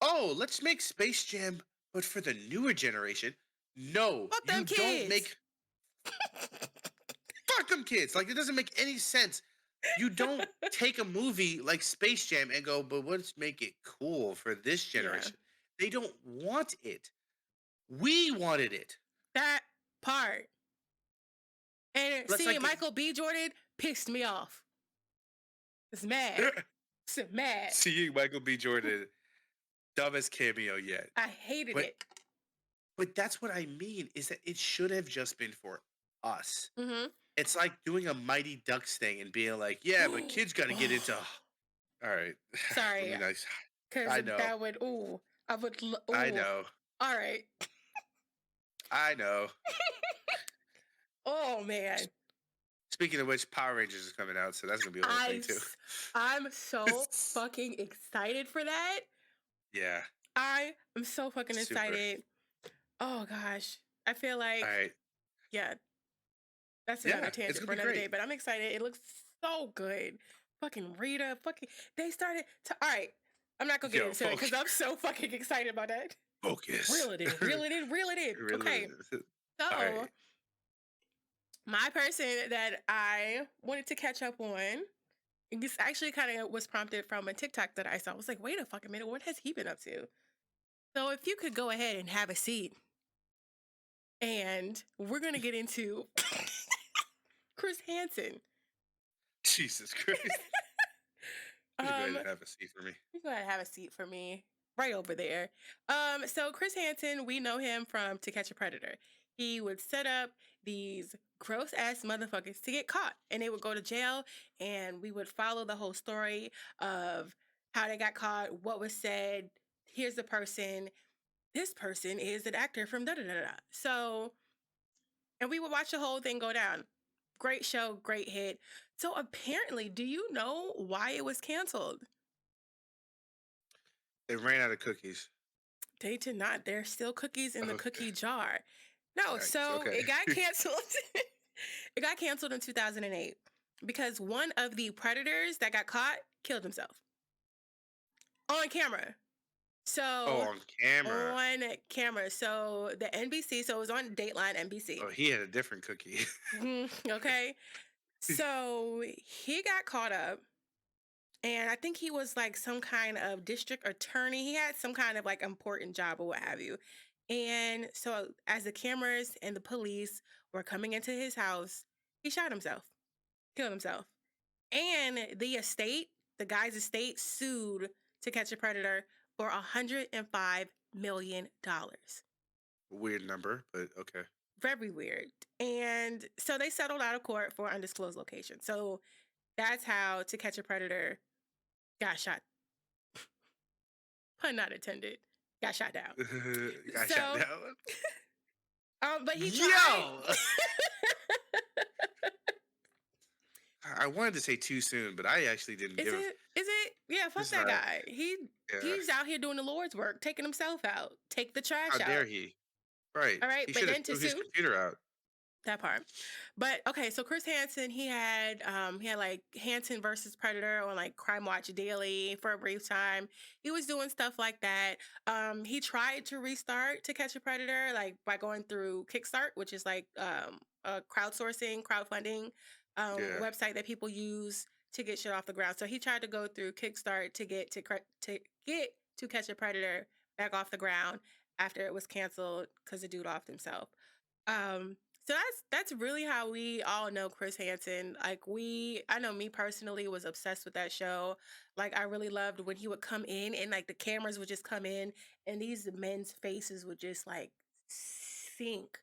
oh, let's make Space Jam but for the newer generation. No, Fuck you them don't kids. make, fuck them kids. Like, it doesn't make any sense. You don't take a movie like Space Jam and go, but let's make it cool for this Yeah. generation. They don't want it. We wanted it. That part. And Let's seeing like Michael B. Jordan pissed me off. It's mad. It's mad. seeing Michael B. Jordan, dumbest cameo yet. I hated But it. that's what I mean, is that it should have just been for us. Mm-hmm. It's like doing a Mighty Ducks thing and being like, yeah, but kids got to get into. All right, let Sorry. me nice. Because I know. that would, ooh, I would, ooh. I know. All right. I know. Oh, man. Speaking of which, Power Rangers is coming out, so that's gonna be a whole thing too. I'm so fucking excited for that. Yeah. I am so fucking Super. excited. Oh, gosh. I feel like, All right. yeah, that's Yeah, another it's tangent gonna for be another great. day, but I'm excited. It looks so good. Fucking Rita, they started to, all right. I'm not gonna get Yo, into it because I'm so fucking excited about that. Focus. Reel it in, reel it in, reel it in. Really Okay. is. So, All right. my person that I wanted to catch up on, this actually kind of was prompted from a TikTok that I saw. I was like, wait a fucking minute, what has he been up to? So, if you could go ahead and have a seat, and we're gonna get into Chris Hansen. Jesus Christ. You go ahead and have a seat for me. You go ahead and have a seat for me. Right over there. So Chris Hansen, we know him from To Catch a Predator. He would set up these gross ass motherfuckers to get caught, and they would go to jail, and we would follow the whole story of how they got caught, what was said. Here's the person. This person is an actor from da da da da. So, and we would watch the whole thing go down. Great show, great hit. So apparently, do you know why it was canceled? They ran out of cookies. They did not. There's still cookies in the Okay. cookie jar. No, Yikes, so okay. it got canceled It got canceled in 2008 because one of the predators that got caught killed himself on camera. Oh, So on camera. on camera. So the NBC, so it was on Dateline NBC. Oh, he had a different cookie. Okay. So he got caught up, and I think he was like some kind of district attorney. He had some kind of like important job or what have you. And so as the cameras and the police were coming into his house, he shot himself, killed himself. And the estate, the guy's estate, sued To Catch a Predator for $105 million. Weird number, but okay. Very weird. And so they settled out of court for undisclosed location. So that's how To Catch a Predator got shot. Pun not intended. Got shot down. Got So, shot down. But he Yo! tried. I wanted to say too soon, but I actually didn't Is give. it? Is it? Yeah, fuck It's that not. guy. Yeah. He's out here doing the Lord's work, taking himself out. Take the trash How out. dare he? Right. All right, He but should have then to threw his sue computer out. that part. But okay, so Chris Hansen, he had like Hansen versus Predator on like Crime Watch Daily for a brief time. He was doing stuff like that. He tried to restart To Catch a Predator like by going through Kickstart, which is like a crowdfunding Yeah. website that people use to get shit off the ground. So he tried to go through Kickstart to get To Catch a Predator back off the ground after it was canceled because the dude offed himself. So that's really how we all know Chris Hansen. Like I know me personally was obsessed with that show. Like I really loved when he would come in and like the cameras would just come in and these men's faces would just like sink.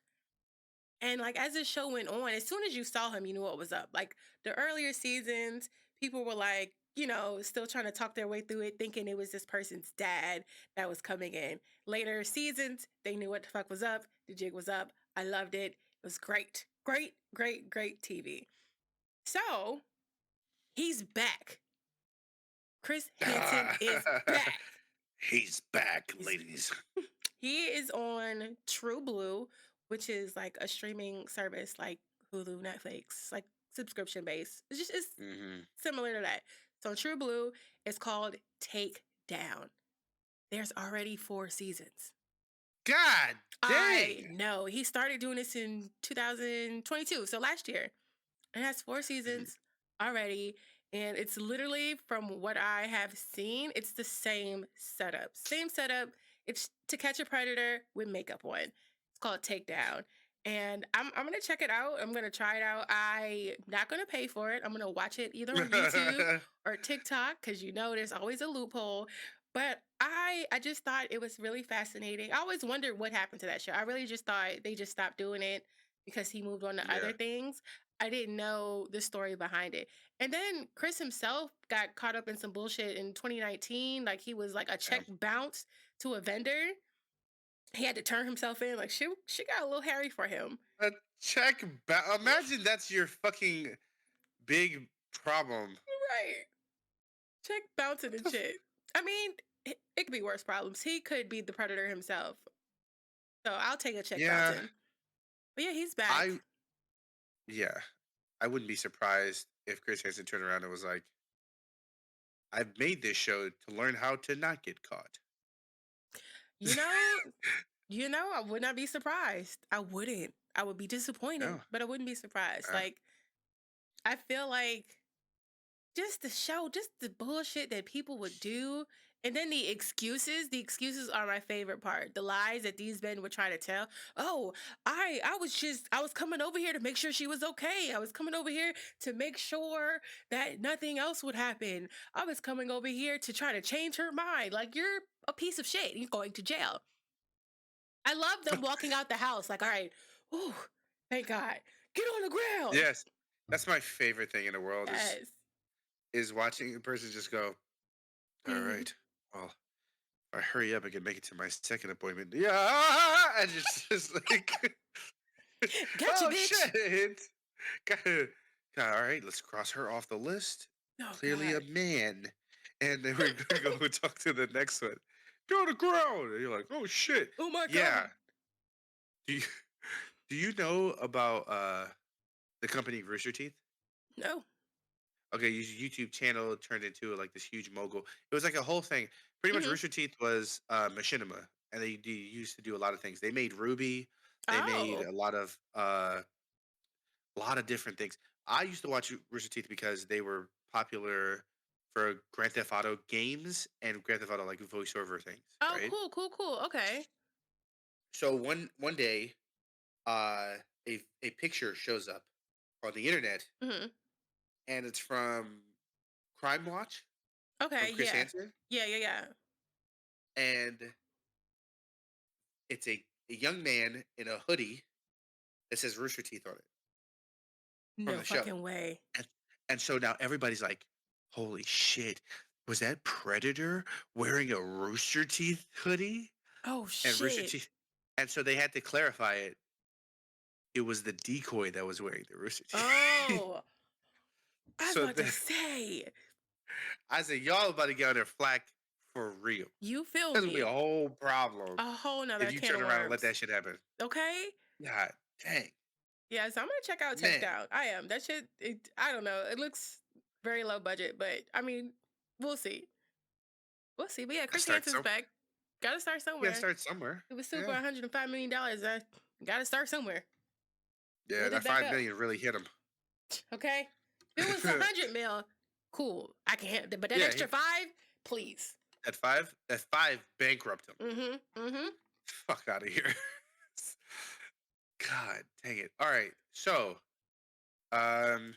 And like as the show went on, as soon as you saw him, you knew what was up. Like the earlier seasons, people were like, still trying to talk their way through it, thinking it was this person's dad that was coming in. Later seasons, they knew what the fuck was up. The jig was up. I loved it. It was great. Great, great, great TV. So he's back. Chris Hansen is back. He's back, ladies. He is on True Blue, which is like a streaming service like Hulu, Netflix, like subscription based. It's similar to that. So True Blue is called Take Down. There's already 4 seasons. God dang! I know. He started doing this in 2022, so last year. It has 4 seasons already. And it's literally, from what I have seen, it's the same setup. Same setup. It's To Catch a Predator with makeup on. It's called Takedown. And I'm going to check it out. I'm going to try it out. I'm not going to pay for it. I'm going to watch it either on YouTube or TikTok because there's always a loophole. But I just thought it was really fascinating. I always wondered what happened to that show. I really just thought they just stopped doing it because he moved on to other things. I didn't know the story behind it. And then Chris himself got caught up in some bullshit in 2019. Like he was like a check bounced to a vendor. He had to turn himself in. Like she got a little hairy for him. A check imagine that's your fucking big problem. Right. Check bouncing and shit. I mean, it could be worse problems. He could be the predator himself. So I'll take a check bouncing. But yeah, he's back. I wouldn't be surprised if Chris Hansen turned around and was like, I've made this show to learn how to not get caught. I would not be surprised. I wouldn't. I would be disappointed, but I wouldn't be surprised. Like, I feel like just the show, just the bullshit that people would do. And then the excuses are my favorite part. The lies that these men would try to tell. Oh, I was coming over here to make sure she was okay. I was coming over here to make sure that nothing else would happen. I was coming over here to try to change her mind. Like, you're a piece of shit. You're going to jail. I love them walking out the house. Like, all right, ooh, thank God. Get on the ground. Yes. That's my favorite thing in the world is watching a person just go, all right, well, if I hurry up, I can make it to my second appointment. Yeah, and it's just like, gotcha, bitch. Shit. All right, let's cross her off the list. Clearly God. a man. And then we're going to go talk to the next one. Go on the ground. And you're like, oh, shit. Oh, my God. Yeah. Do you know about The company Rooster Teeth. No. Okay, his YouTube channel turned into like this huge mogul. It was like a whole thing. Pretty much, Hmm. Rooster Teeth was machinima, and they used to do a lot of things. They made Ruby. They made Oh. a lot of different things. I used to watch Rooster Teeth because they were popular for Grand Theft Auto games and Grand Theft Auto like voiceover things, Oh, right? cool, cool, cool. Okay. So one day, a picture shows up on the internet, Hmm. and it's from Crime Watch from Okay. Chris Yeah. Hansen, Yeah. Yeah. Yeah. and it's a young man in a hoodie that says Rooster Teeth on it from No the show. fucking way. And, and so now everybody's like, holy shit, was that Predator wearing a Rooster Teeth hoodie? Oh And Rooster shit. Teeth. And so they had to clarify it. It was the decoy that was wearing the Rooster Teeth. Oh, I was So about to then say. I said, y'all about to get on their flack for real. You feel There's gonna be a me? whole problem A whole if nother you can turn of around and let worms. that shit happen. Okay. God dang. Yeah, so I'm gonna check out Teched Man. Out. I am. That shit. I don't know. It looks very low budget, but I mean, we'll see. We'll see. But yeah, I Chris start Hansen's some back. Gotta start you gotta somewhere. start somewhere. It was sued for Yeah. $105 million. I gotta start somewhere. Yeah, Build that it back five up. million really hit him. Okay. If it was 100 mil, cool. I can handle it. But that Yeah, extra five, please. that five bankrupt him. Mm-hmm. Mm-hmm. Fuck out of here. God dang it. All right. So um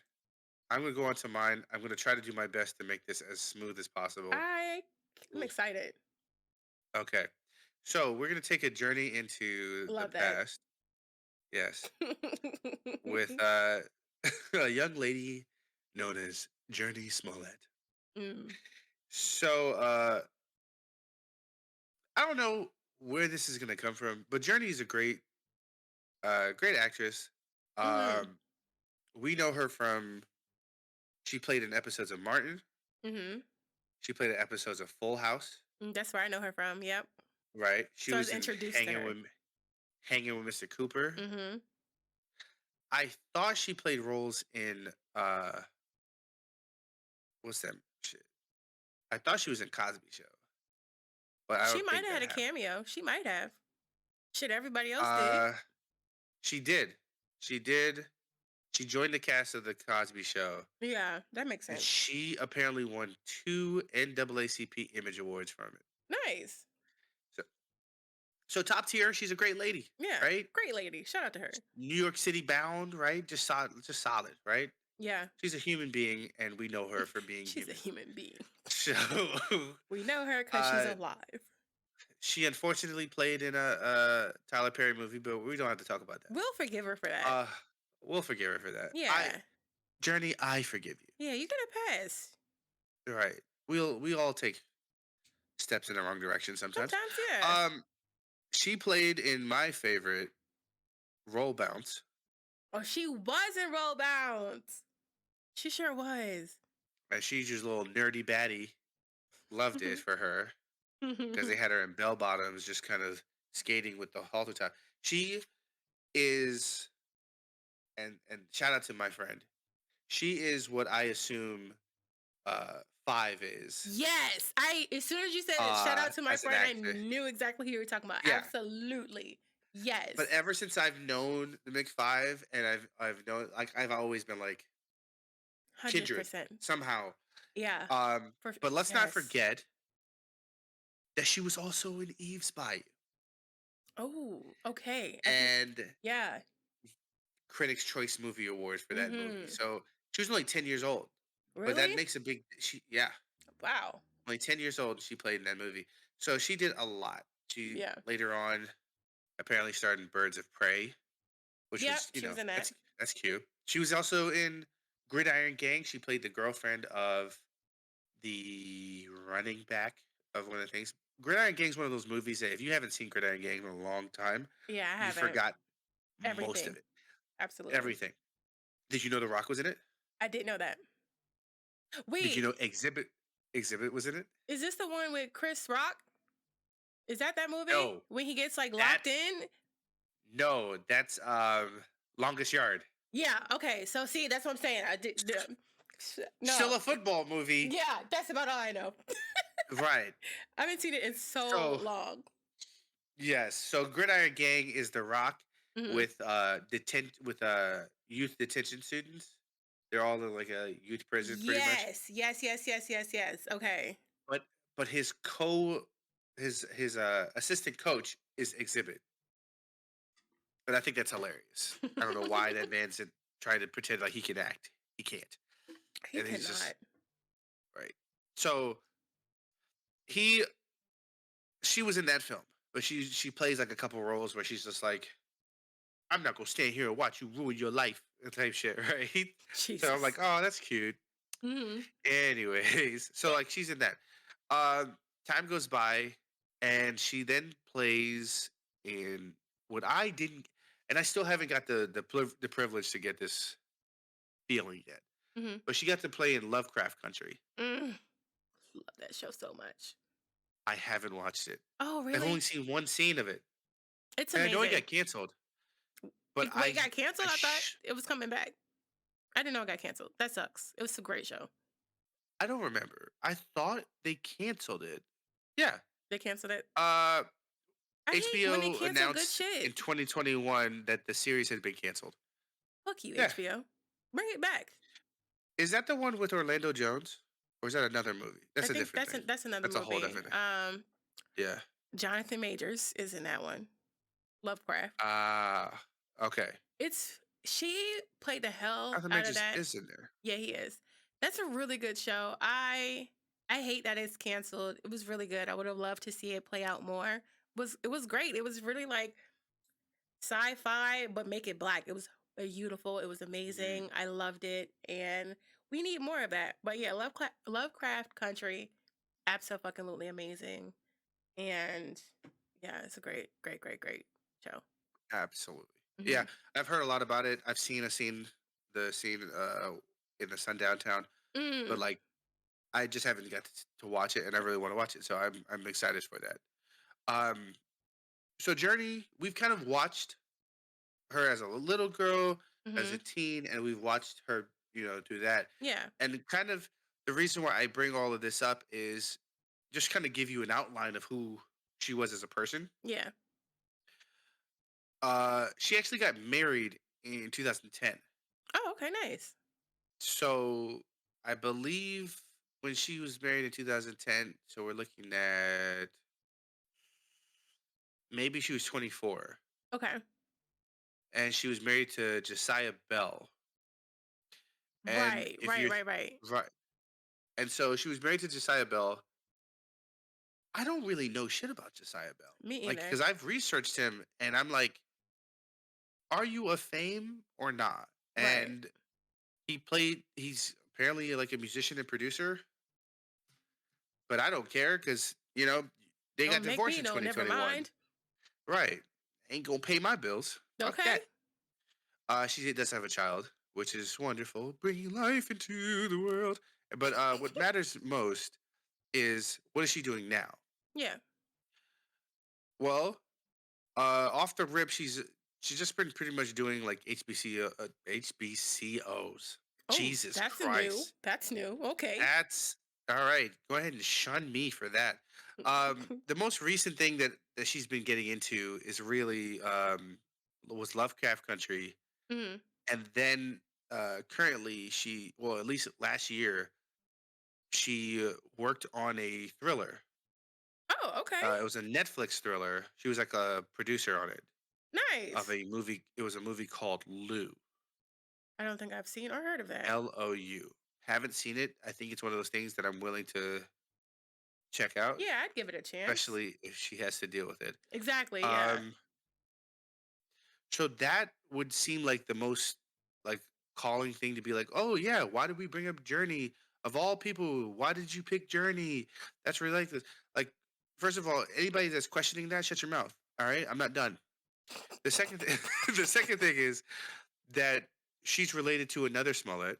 I'm gonna go on to mine. I'm gonna try to do my best to make this as smooth as possible. I'm Ooh. excited. Okay. So we're gonna take a journey into the Love that. past. Yes. With a young lady known as Jurnee Smollett. Mm. So I don't know where this is gonna come from, but Journey is a great actress. Mm-hmm. Um, we know her from she played in episodes of Martin. Mm-hmm. She played in episodes of Full House. That's where I know her from. Yep. Right? She So I was was in introduced to her. Hanging with Mr. Cooper. Mm-hmm. I thought she played roles in what's that shit? I thought she was in Cosby Show, but I She don't might think have that had a happened. cameo. She might have. Shit, everybody else did. Uh, she did. She did. She joined the cast of the Cosby Show, Yeah, that makes and sense. she apparently won two NAACP Image Awards from it. Nice. So, so top tier. She's a great lady, Yeah, right? great lady. Shout out to her. New York City bound, right? Just solid, right? Yeah, She's a human being, and we know her for being she's a human. human being. So, We know her because she's uh, alive. she unfortunately played in a Tyler Perry movie, but we don't have to talk about that. We'll forgive her for that. Uh, we'll forgive her for that. Yeah. Journey, I forgive you. Yeah, you get a pass. Right? We all take steps in the wrong direction sometimes. Sometimes, yeah. Um, she played in my favorite Roll Bounce, Oh, she was in Roll Bounce. She sure was. and she's just a little nerdy baddie. Loved it for her because they had her in bell bottoms, just kind of skating with the halter top. She is, and shout out to my friend. She is what I assume Five is. Yes. As soon as you said it, shout out to my As an friend, I actor. knew exactly who you were talking about. Yeah. Absolutely. Yes. But ever since I've known the McFive, and I've known, like, I've always been like kindred 100%. somehow. Yeah. But let's not Yes. forget that she was also in Eve's Bayou Oh, okay. and Yeah. Critics' Choice Movie Award for that movie. Mm-hmm. So she was only 10 years old, but that Really? makes a big. Yeah, Wow. only 10 years old. She played in that movie, so she did a lot. She Yeah. later on apparently starred in Birds of Prey, which Yep, was she was in that. that's cute. She was also in Gridiron Gang. She played the girlfriend of the running back of one of the things. Gridiron Gang is one of those movies that if you haven't seen Gridiron Gang in a long time, Yeah, I you haven't. forgot most of Everything. it. Absolutely. Everything. Did you know The Rock was in it? I didn't know that. Did you Wait, know Exhibit was in it? is this the one with Chris Rock? Is that movie No. when he gets like That locked in? no, that's Longest Yard. Yeah. Okay. So see, that's what I'm saying. I did. Still No. a football movie, Yeah, that's about all I know. right? I haven't seen it in so So long. yes, so Gridiron Gang is The Rock Hmm. with youth detention students. They're all in like a youth prison, pretty much. Yes. Yes. Yes. Yes. Yes. Yes. Okay. But his assistant coach is Exhibit, and I think that's hilarious. I don't know why that man's trying to pretend like he can act. He can't, He and he's just cannot. right. So he she was in that film, but she plays like a couple roles where she's just like, I'm not gonna stand here and watch you ruin your life type shit, right? So I'm like, Jesus. oh, that's cute. Hmm. Anyways, so like she's in that. Time goes by, and she then plays in what I didn't, and I still haven't got the privilege to get this feeling yet. Hmm. But she got to play in Lovecraft Country. Mm. Love that show so much. I haven't watched it. Oh, I've only really? seen one scene of it, It's and I know it amazing. got canceled. But Wait, it got canceled? I I thought sh- it was coming back. I didn't know it got canceled. That sucks. It was a great show. I don't remember. I thought they canceled it. Yeah. They canceled it. Uh, I hate when they HBO cancel good announced in shit. 2021 that the series had been canceled. Fuck you, Yeah. HBO. Bring it back. Is that the one with Orlando Jones? Or is that another movie? I That's a think different thing. that's another That's a whole movie. different thing. Yeah. Jonathan Majors is in that one. Lovecraft. Ah, okay. It's she played the hell Arthur out of Majors that. is in there. Yeah, he is. That's a really good show. I hate that it's canceled. It was really good. I would have loved to see it play out more. It was great. It was really like sci-fi, but make it black. It was beautiful. It was Mhm. amazing. I loved it, and we need more of that. But yeah, Lovecraft Country, absolutely amazing. And yeah, it's a great, great, great, great show. Absolutely. Yeah, Hmm. I've heard a lot about it. I've seen the scene in the Sundown Town, but Mm, like I just haven't got to watch it, and I really want to watch it. So I'm excited for that. Um, so Journey, we've kind of watched her as a little girl, as a hmm. teen, and we've watched her, do that. Yeah, And kind of the reason why I bring all of this up is just kind of give you an outline of who she was as a person. yeah. She actually got married in 2010. Oh, okay, nice. So I believe when she was married in 2010, so we're looking at maybe she was 24, Okay, and she was married to Josiah Bell. And right, if right, you're right, right. right, and so she was married to Josiah Bell. I don't really know shit about Josiah Bell, Me like either. because I've researched him, and I'm like, are you a fame or not? Right. And he's apparently like a musician and producer, but I don't care because they got Don't make divorced me in know. Never 2021. mind. Right. Ain't gonna pay my bills. Fuck Okay. that. She does have a child, which is wonderful, bringing life into the world. But what matters most is what is she doing now? Yeah. Well, off the rip, she's just been pretty much doing like HBCOs. Oh, Jesus that's a new. Christ, That's new. Okay. that's all right. Go ahead and shun me for that. The most recent thing that she's been getting into is really was Lovecraft Country, Hmm. and then currently well, at least last year she worked on a thriller. Oh, okay. It was a Netflix thriller. She was like a producer on it of Nice. a movie. It was a movie called Lou. I don't think I've seen or heard of that. LOU. Haven't seen it. I think it's one of those things that I'm willing to check out, Yeah, I'd give it a chance. especially if she has to deal with it. Exactly. Yeah. Um, so that would seem like the most like calling thing to be like, oh yeah, why did we bring up Journey of all people? Why did you pick Journey? That's ridiculous. Like, first of all, anybody that's questioning that, shut your mouth. All right, I'm not done. The second, the second thing is that she's related to another Smollett,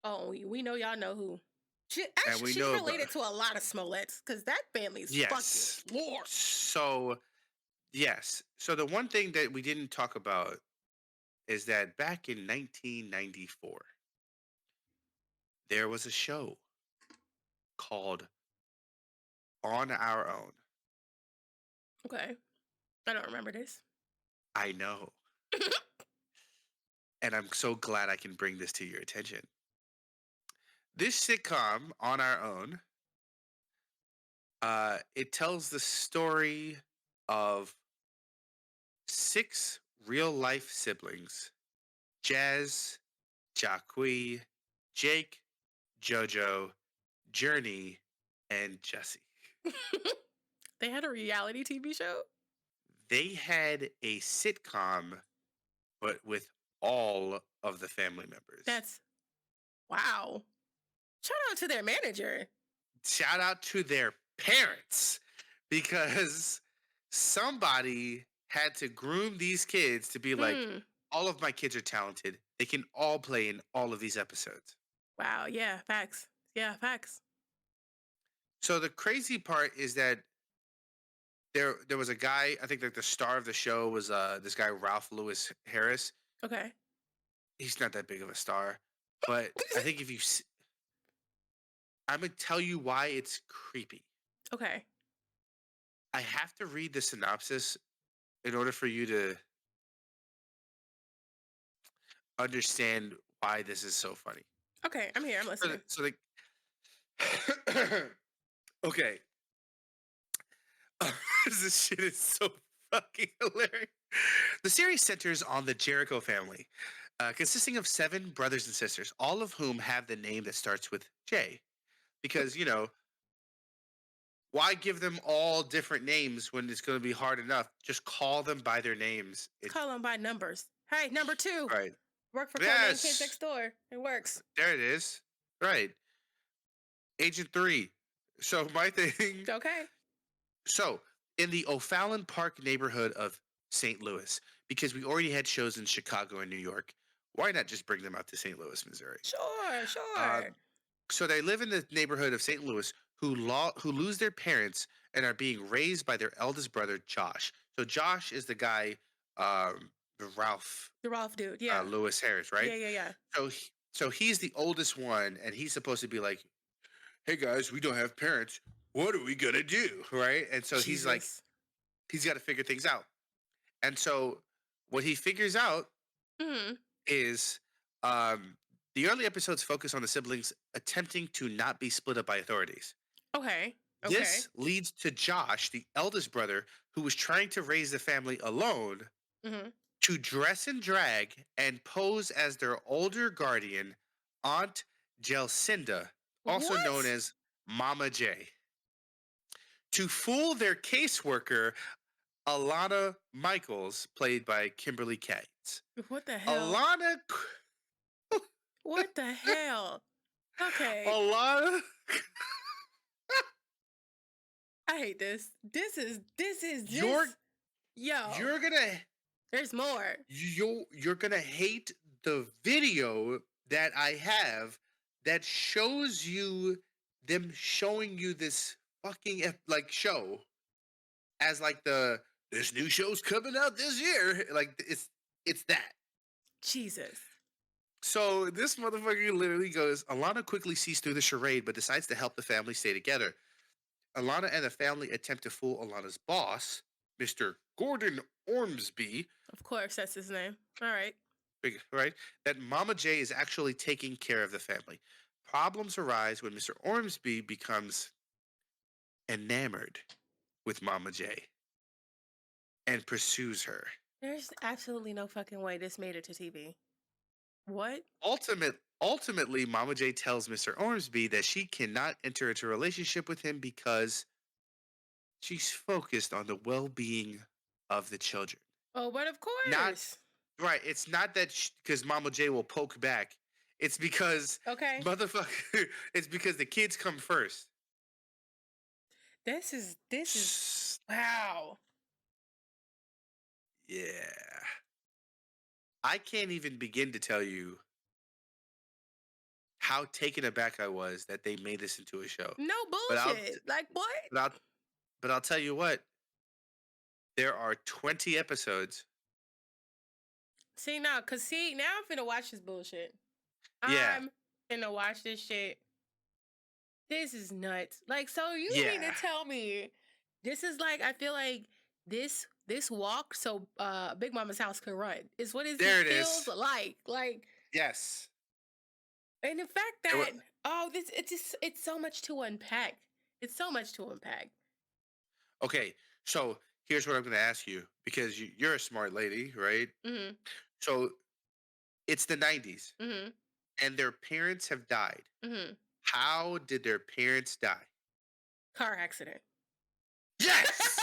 Oh, we know y'all know who. and we She's know about related to a lot of Smolletts because that family's fucking yes. lord. So yes, so the one thing that we didn't talk about is that back in 1994, there was a show called On Our Own. Okay. I don't remember this. I know, and I'm so glad I can bring this to your attention. This sitcom, On Our Own, it tells the story of six real life siblings: Jazz, Jacque, Jake, Jojo, Jurnee, and Jesse. They had a reality TV show? They had a sitcom, but with all of the family members. That's wow. Shout out to their manager. Shout out to their parents because somebody had to groom these kids to be like, Hmm. all of my kids are talented. They can all play in all of these episodes. Wow. Yeah. Facts. Yeah. Facts. So the crazy part is that there was a guy, I think like the star of the show was this guy Ralph Lewis Harris. Okay. He's not that big of a star, but I think if you I'm going to tell you why it's creepy. Okay. I have to read the synopsis in order for you to understand why this is so funny. Okay. I'm here. I'm listening. So okay. This shit is so fucking hilarious. The series centers on the Jericho family, consisting of 7 brothers and sisters, all of whom have the name that starts with J. Because, why give them all different names when it's going to be hard enough? Just call them by their names. Call them by numbers. Hey, number 2. Right. Work for Codename Kids Yes. Next Door. It works. There it is. Right. Agent 3. So my thing. Okay. So in the O'Fallon Park neighborhood of St. Louis, because we already had shows in Chicago and New York, why not just bring them out to St. Louis, Missouri? Sure. Sure. So they live in the neighborhood of St. Louis who lose their parents and are being raised by their eldest brother, Josh. So Josh is the guy, the Ralph The Rolf dude. Yeah. Lewis Harris, right? Yeah. Yeah. Yeah. So he's the oldest one, and he's supposed to be like, "Hey guys, we don't have parents. What are we gonna do?" Right? And so he's like, Jesus. he's got to figure things out. And so what he figures out Hmm. is um, the early episodes focus on the siblings attempting to not be split up by authorities. Okay. Okay. This leads to Josh, the eldest brother, who was trying to raise the family alone, Hmm. to dress in drag and pose as their older guardian, Aunt Jelcinda, also known What? as Mama J, to fool their caseworker, Alana Michaels, played by Kimberly Cates. What the hell? Alana, What the hell? Okay. Alana, I hate this. This is you're yo. you're gonna There's more. you're gonna hate the video that I have that shows you them showing you this fucking like show as like this new show's coming out this year. Like it's that. Jesus. So this motherfucker literally goes, Alana quickly sees through the charade but decides to help the family stay together. Alana and the family attempt to fool Alana's boss, Mr. Gordon Ormsby, Of course, that's his name. All right. right? That Mama J is actually taking care of the family. Problems arise when Mr. Ormsby becomes enamored with Mama J and pursues her. There's absolutely no fucking way this made it to TV. What? Ultimately, Mama J tells Mr. Ormsby that she cannot enter into a relationship with him because she's focused on the well-being of the children. Oh, but of course. Not right. It's not that because Mama J will poke back. It's because Okay. motherfucker. It's because the kids come first. This is wow. Yeah. I can't even begin to tell you how taken aback I was that they made this into a show. No But I'll- bullshit. Like what? But I'll tell you what. There are 20 episodes. See now, now I'm finna watch this bullshit. Yeah, I'm finna watch this shit. This is nuts. Like, so you mean yeah. to tell me this is like I feel like this walk so Big Mama's house could run is what There it it feels is. like. Like, Yes. and the fact It wa- that this it's so much to unpack. It's so much to unpack. okay, so here's what I'm going to ask you because you're a smart lady, right? Mhm. So it's the 90s Mhm. and their parents have died. Mhm. How did their parents die? Car accident. Yes.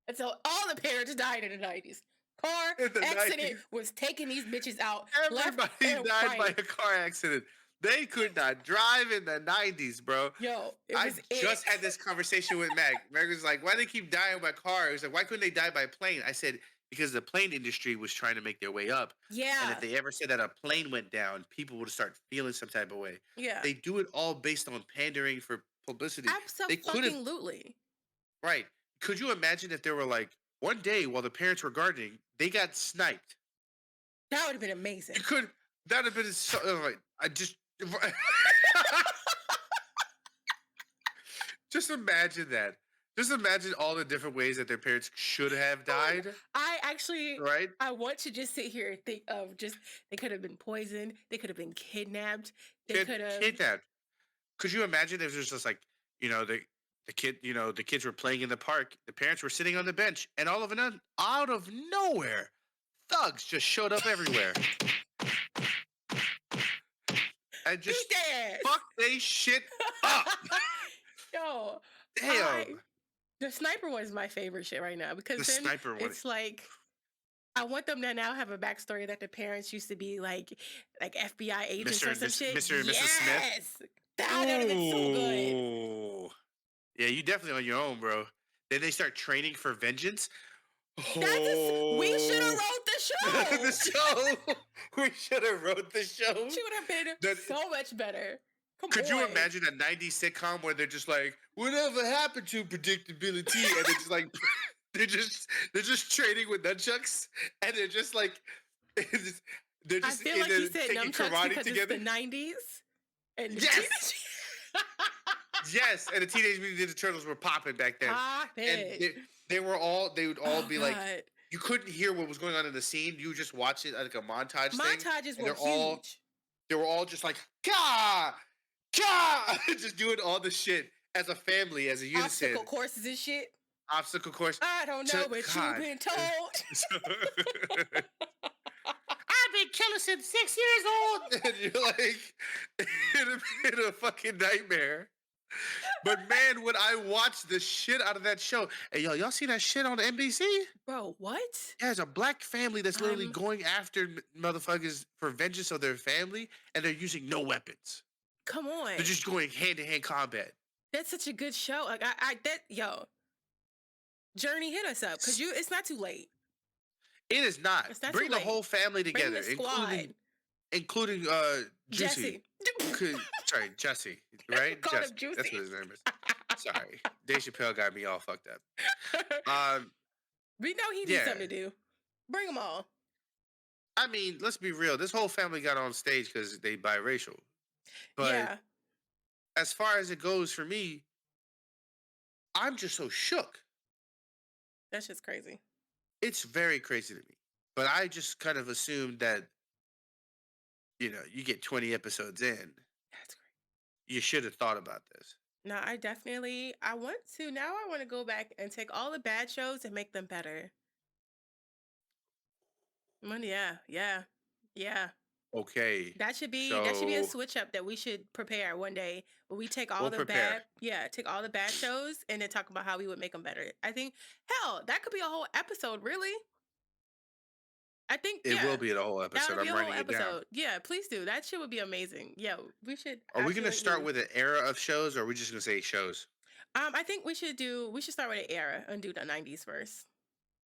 And so all the parents died in the 90s. Car In the accident 90s, was taking these bitches out left everybody and died by right. a car accident. They could not drive in the 90s, bro. Yo, it I was it. just had this conversation with Meg. Meg was like, why do they keep dying by car? He was like, why couldn't they die by plane? I said, because the plane industry was trying to make their way up. And if Yeah. they ever said that a plane went down, people would start feeling some type of way. Yeah. They do it all based on pandering for publicity. They could have, Absolutely. right. Could you imagine if there were like one day while the parents were gardening, they got sniped? That would have been amazing. It could, that would have been so, like, I just, just imagine that. Just imagine all the different ways that their parents should have Oh my God. died, right? I want to just sit here and think of just they could have been poisoned, they could have been kidnapped, they could have Kidnapped. Could you imagine if it was just like, the kid, the kids were playing in the park, the parents were sitting on the bench, and all of a sudden, out of nowhere, thugs just showed up everywhere and beat just their fuck they shit up. ass. Yo, I Damn. the sniper one is my favorite shit right now because The then sniper one. it's like I want them to now have a backstory that the parents used to be like FBI agents Mr. or and some shit. Mr. and Mrs. Smith. Yes, that would have been so good. Ooh. Yeah, you definitely on your own, bro. Then they start training for vengeance. We should have Oh, wrote the the show. show. We should have wrote the show. She would have been That, so much better. Come could you on. imagine a 90s sitcom where they're just like, whatever happened to predictability? And they're just like, they're just training with nunchucks, and they're just like, they're I just feel like you said taking nunchucks karate because together. it's the 90s. And Yes! Yes, and the Teenage Mutant Ninja Turtles were popping back then. Pop And it. they would all Oh, be like, God. you couldn't hear what was going on in the scene. You would just watch it like a montage thing. Montages And were huge. they were all just like, Ka! Ka! just doing all the shit as a family, as a unison. Obstacle courses and shit. Obstacle course. I don't know what you've been told. I've been killing since 6 years old. And you're like, in a fucking nightmare. But man, would I watch the shit out of that show. Hey, y'all see that shit on NBC? Bro, what? Yeah, there's a black family that's literally Um, going after motherfuckers for vengeance of their family, and they're using no weapons. Come on. They're just going hand-to-hand combat. That's such a good show. Like Jurnee, hit us up because it's not too late. It is not. It's not Bring too the late. whole family Bring together, the squad. including Juicy. Jesse. Sorry, Jesse, right? Call him Jesse. Juicy. That's what his name is. Sorry. Dave Chappelle got me all fucked up. We know he needs Yeah. something to do. Bring them all. I mean, let's be real. This whole family got on stage because they biracial. But Yeah. as far as it goes for me, I'm just so shook. That's just crazy. It's very crazy to me. But I just kind of assumed that, you get 20 episodes in. That's great. You should have thought about this. No, I want to go back and take all the bad shows and make them better. Yeah. Okay. That should be a So switch up that we should prepare one day where we take all we'll the prepare. take all the bad shows and then talk about how we would make them better. I think hell, that could be a whole episode, really. I think It will be the whole that episode. would be I'm a whole writing it down. episode. Yeah, please do. That shit would be amazing. Yeah, we should Are we going to start absolutely- with an era of shows, or are we just going to say shows? I think we should start with an era and do the 90s first.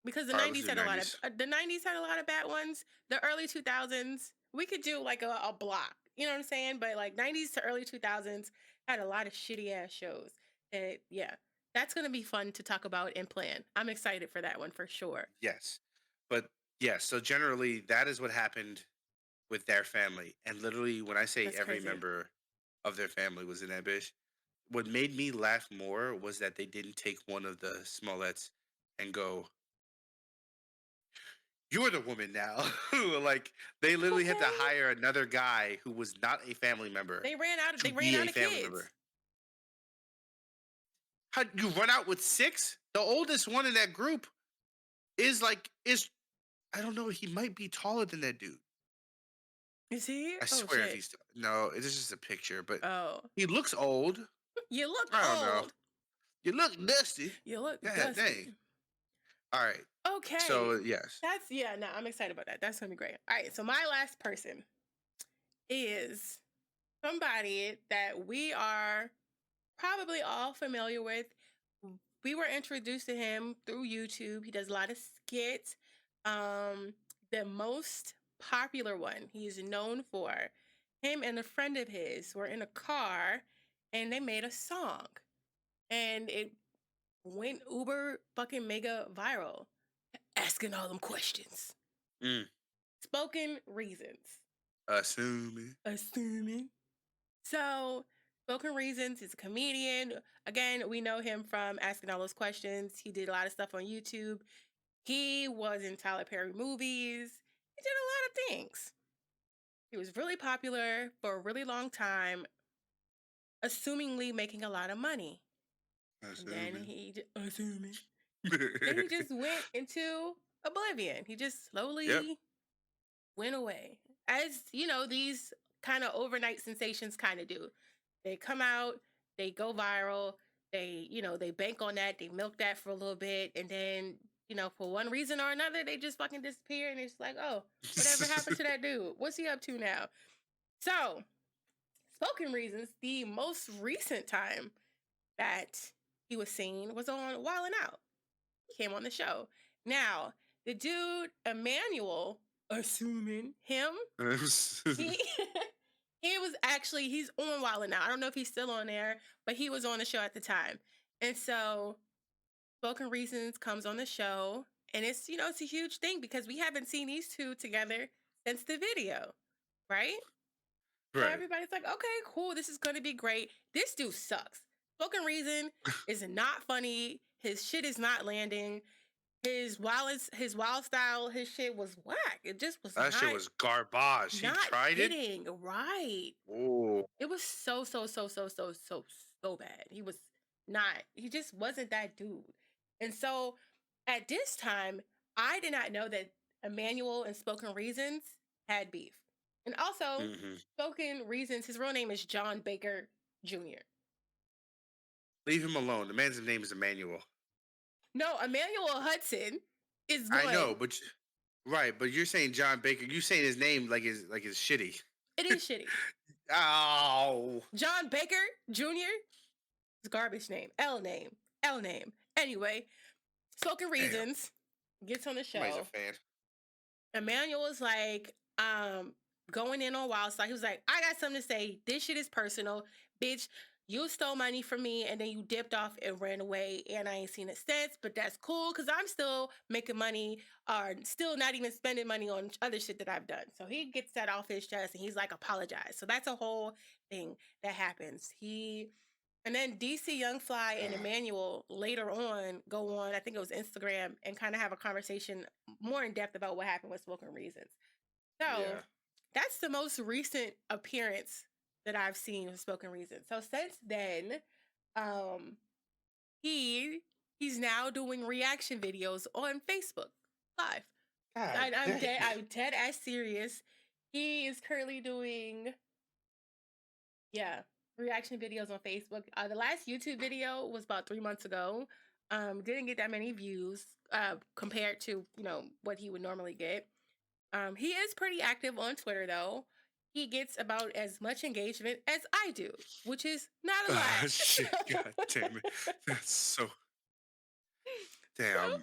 Because the All right, let's 90s do had a lot 90s. of the 90s had a lot of bad ones. The early 2000s, we could do like a block. You know what I'm saying? But like 90s to early 2000s had a lot of shitty ass shows. And yeah, that's going to be fun to talk about and plan. I'm excited for that one for sure. Yes. But yeah, so generally that is what happened with their family. And literally, when I say That's every crazy. member of their family was in that bitch, what made me laugh more was that they didn't take one of the Smolletts and go, "You're the woman now." Like they literally had to Okay. hire another guy who was not a family member to They ran be a out of family kids. member. How you run out with six? The oldest one in that group is I don't know. He might be taller than that dude. Is he? I Oh swear if shit. he's no, it is just a picture, but Oh. he looks old. You look I don't know. old. You look dusty. You look God dang. dusty. All right. So Okay. yes. That's yeah, no, I'm excited about that. That's gonna be great. All right, so my last person is somebody that we are probably all familiar with. We were introduced to him through YouTube. He does a lot of skits. Um, the most popular one he's known for, him and a friend of his were in a car and they made a song. And it went uber fucking mega viral, asking all them questions. Mm, Spoken Reasons. assuming. Assuming. So, Spoken Reasons is a comedian. Again, we know him from asking all those questions. He did a lot of stuff on YouTube. He was in Tyler Perry movies. He did a lot of things. He was really popular for a really long time, assumingly making a lot of money. And then Assuming. assuming. Then he just went into oblivion. He just Yep. slowly went away. As you know, these kind of overnight sensations kind of do. They come out, they go viral, they bank on that, they milk that for a little bit, and then, for one reason or another, they just fucking disappear, and it's like, oh, whatever happened to that dude? What's he up to now? So, Spoken Reasons, the most recent time that he was seen was on Wildin' Out. He came on the show. Now, the dude, Emmanuel, assuming him, he he's on Wild now. I don't know if he's still on there, but he was on the show at the time. And so Spoken Reasons comes on the show, and it's a huge thing because we haven't seen these two together since the video, right? So Right. everybody's like, okay, cool, this is gonna be great. This dude sucks. Spoken Reason is not funny. His shit is not landing. His wild style, his shit was whack. It just was That shit was garbage. He not tried it. hitting right. Oh. It was so bad. He was not. He just wasn't that dude. And so at this time, I did not know that Emmanuel and Spoken Reasons had beef. And also, Hmm. Spoken Reasons, his real name is John Baker Jr. Leave him alone. The man's name is Emmanuel. No, Emmanuel Hudson is I know, one. but right, but you're saying John Baker. You saying his name like it's shitty. It is shitty. Oh. John Baker Jr. is garbage name. L name. L name. Anyway, Spoken Damn. Reasons gets on the Somebody's a show. fan. Emmanuel was like, going in on Wildside. He was like, I got something to say. This shit is personal. Bitch, you stole money from me and then you dipped off and ran away. And I ain't seen it since, but that's cool because I'm still making money or still not even spending money on other shit that I've done. So he gets that off his chest and he's like, apologize. So that's a whole thing that happens. And then DC Young Fly and Emmanuel later on go on, I think it was Instagram, and kind of have a conversation more in depth about what happened with Spoken Reasons. So Yeah. that's the most recent appearance that I've seen with Spoken Reasons. So since then, um, he's now doing reaction videos on Facebook Live. God dang. I'm dead as serious. He is currently doing yeah, reaction videos on Facebook. The last YouTube video was about 3 months ago. Didn't get that many views compared to what he would normally get. He is pretty active on Twitter though. He gets about as much engagement as I do, which is not a Ah, lot. shit. God damn it. That's so damn.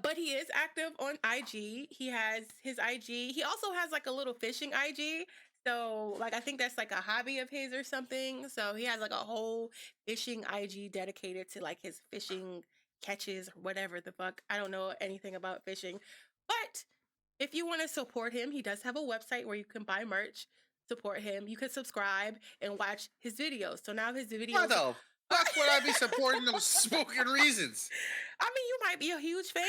But he is active on IG. He has his IG. He also has like a little fishing IG. So like I think that's like a hobby of his or something. So he has like a whole fishing IG dedicated to like his fishing catches or whatever the fuck. I don't know anything about fishing. But if you want to support him, he does have a website where you can buy merch, support him. You can subscribe and watch his videos. So now his Why videos. the fuck would I be supporting those Smoking Reasons? I mean, you might be a huge fan.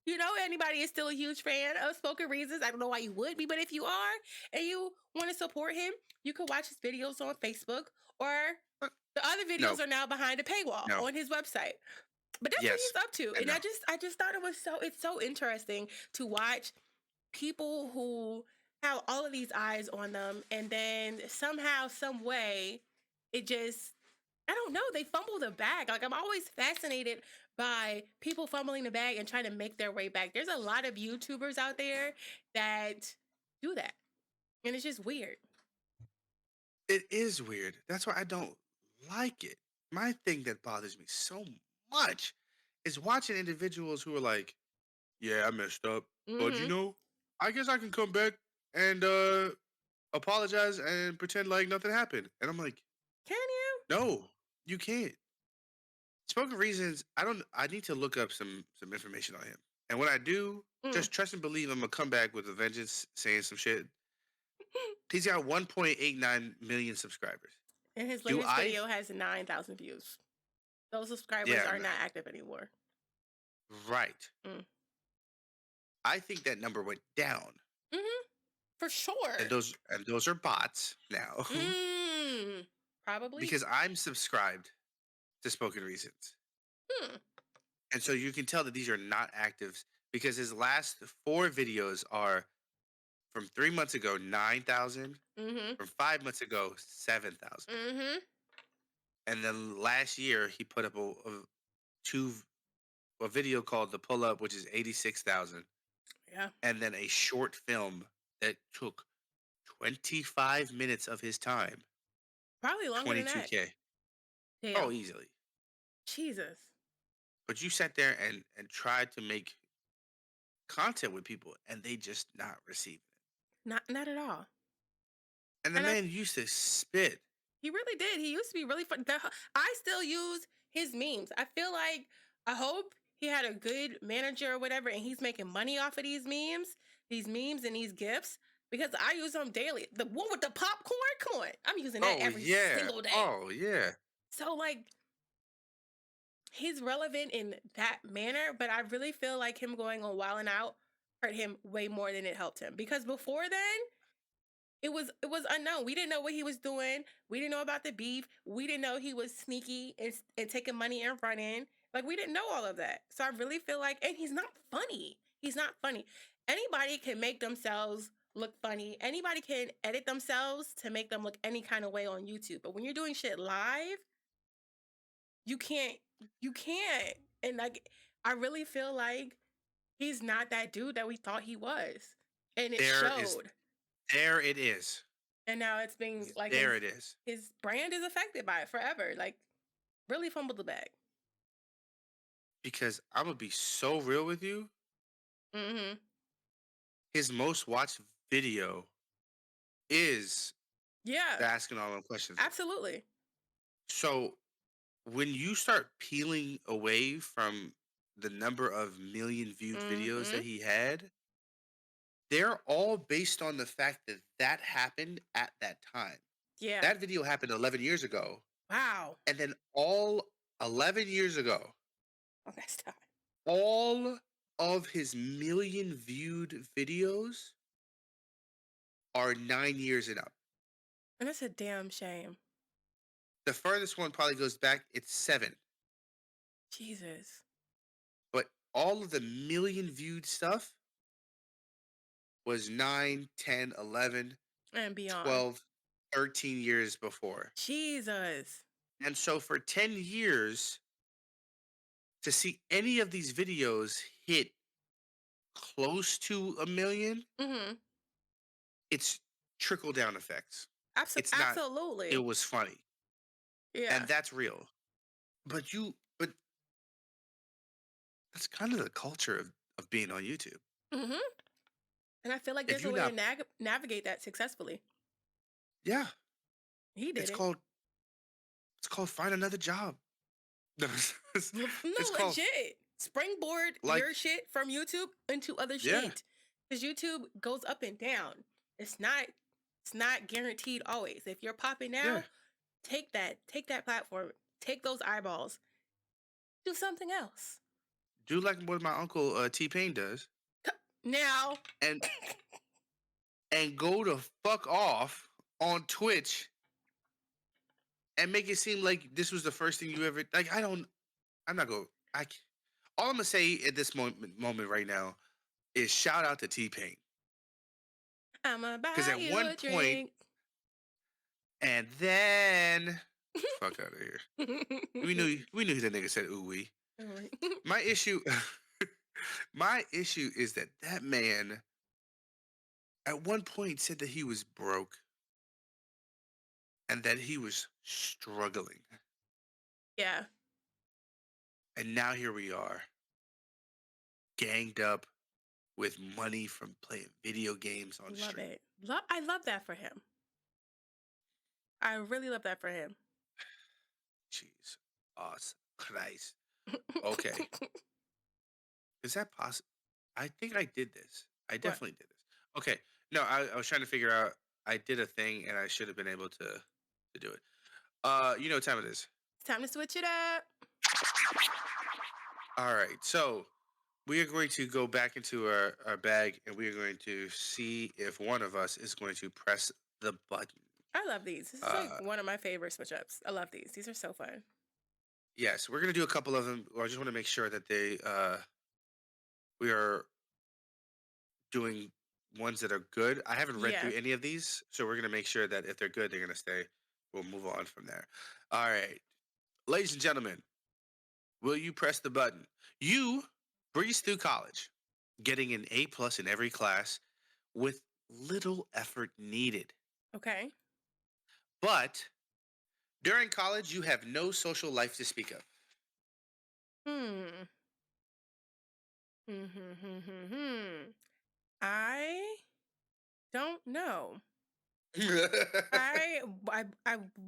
You know, anybody is still a huge fan of Spoken Reasons. I don't know why you would be, but if you are and you want to support him, you can watch his videos on Facebook, or Uh, the other No, videos are now behind a paywall no, on his website. But that's what yes, he's up to. and And no. I just thought it's so interesting to watch people who have all of these eyes on them, and then somehow, some way, it just, I don't know, they fumble the bag. Like, I'm always fascinated by people fumbling the bag and trying to make their way back. There's a lot of YouTubers out there that do that. And it's just weird. It is weird. That's why I don't like it. My thing that bothers me so much is watching individuals who are like, "Yeah, I messed up, but Mm-hmm. I guess I can come back and apologize and pretend like nothing happened." And I'm like, Can you? "No, you can't." Spoken Reasons. I need to look up some information on him. And when I do, Mm. just trust and believe I'm gonna come back with a vengeance, saying some shit. He's got 1.89 million subscribers. And his Do latest I? video has 9,000 views. Those subscribers Yeah, are not active anymore. right. Mm. I think that number went down, Mm-hmm. For and sure. those are bots now, Mm. Probably. because I'm subscribed to Spoken Reasons, Hmm. and so you can tell that these are not actives because his last four videos are from 3 months ago 9,000, Mm-hmm. from 5 months ago 7,000, Mm-hmm. and then last year he put up two a video called "The Pull Up," which is 86,000, Yeah. and then a short film that took 25 minutes of his time, Probably longer than that. 22K. Oh, Damn. easily. Jesus. But you sat there and tried to make content with people, and they just not receiving it. Not at all. And the And man used to spit. he really did. He used to be really fun. I still use his memes. I feel like, I hope he had a good manager or whatever, and he's making money off of these memes and these gifts, because I use them daily. The one with the popcorn, come on, I'm using that Oh every yeah. single day. Oh yeah. So like, he's relevant in that manner, but I really feel like him going on Wild 'N Out hurt him way more than it helped him, because before then, it was unknown. We didn't know what he was doing. We didn't know about the beef. We didn't know he was sneaky and taking money and running. Like, we didn't know all of that. So I really feel like, and he's not funny. He's not funny. Anybody can make themselves look funny. Anybody can edit themselves to make them look any kind of way on YouTube. But when you're doing shit live, you can't. You can't. And like, I really feel like he's not that dude that we thought he was. And it There is showed. there it is. And now it's being like, There it is. his brand is affected by it forever. Like, really fumbled the bag. Because I'm gonna be so real with you. Mm-hmm. His most watched video is Yeah, the asking all them questions one. absolutely. So when you start peeling away from the number of million viewed videos Mm-hmm. that he had, they're all based on the fact that that happened at that time. Yeah. That video happened 11 years ago. Wow. And then all 11 years ago, Oh, that's time. all of his million viewed videos are 9 years and up. And that's a damn shame. The furthest one probably goes back, it's 7. Jesus. But all of the million viewed stuff was 9, 10, 11, And beyond. 12, 13 years before. Jesus. And so for 10 years, to see any of these videos hit close to a million, Mm-hmm. it's trickle down effects. It's not, it Absolutely. was funny. Yeah. And that's real. But that's kind of the culture of being on YouTube. Mm-hmm. And I feel like If there's a you way to not, navigate that successfully. yeah, He did it's it. called, it's called find another job. No, No, it's called legit. Springboard like your shit from YouTube into other yeah, shit. Because YouTube goes up and down. It's not it's not guaranteed always. If you're popping yeah. now, take that platform, take those eyeballs, do something else. Do like what my uncle T Pain does, Now, and go to fuck off on Twitch and make it seem like this was the first thing you ever like. I don't. I'm not going. All I'm gonna say at this moment right now is shout out to T Pain I'ma because buy at you one a point, drink. and then fuck out of here. We knew that nigga said ooh wee. My issue, my issue is that man at one point said that he was broke and that he was struggling, Yeah, and now here we are, ganged up with money from playing video games on love stream. it. I love that for him. I really love that for him. Jeez, awesome, Christ. Okay, is that possible? I think I did this. I What? definitely did this. Okay, no, I was trying to figure out. I did a thing and I should have been able to do it. You know what time it is. It's time to switch it up. All right, so we are going to go back into our bag and we are going to see if one of us is going to press the button. I love these. This is like Uh, one of my favorite switch ups. I love these. These are so fun. yes, we're going to do a couple of them. I just want to make sure that we are doing ones that are good. I haven't read Yeah. through any of these, so we're going to make sure that if they're good, they're going to stay. We'll move on from there. All right, ladies and gentlemen, will you press the button? You breeze through college, getting an A plus in every class with little effort needed. Okay. But during college, you have no social life to speak of. Hmm. Hmm. I don't know. I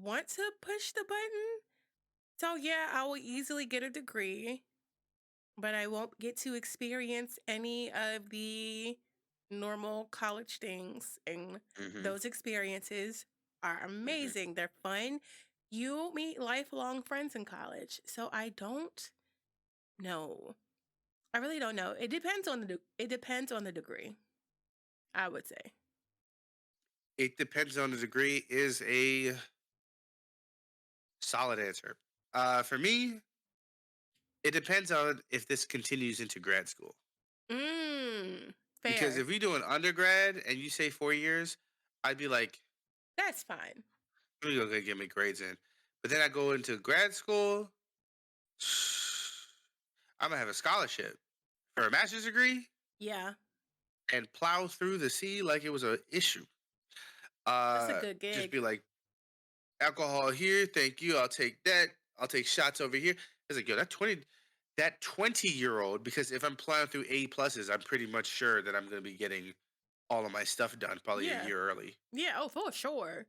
want to push the button. So yeah, I will easily get a degree, but I won't get to experience any of the normal college things. And hmm those experiences are hmm amazing. They're fun. You meet lifelong friends in college. So I don't know. I really don't know. It depends on the degree, I would say. It depends on the degree is a solid answer. For me, it depends on if this continues into grad school. Mm, Because fair. if we do an undergrad and you say 4 years, I'd be like, That's fine. let me go get my grades in. But then I go into grad school, I'm gonna have a scholarship for a master's degree Yeah, and plow through the sea like it was a issue. that's a good Just gig. be like, alcohol here, thank you. I'll take that. I'll take shots over here. It's like, yo, that 20-year-old, because if I'm plowing through A pluses, I'm pretty much sure that I'm gonna be getting all of my stuff done probably a Yeah. year early. Yeah, oh, for sure.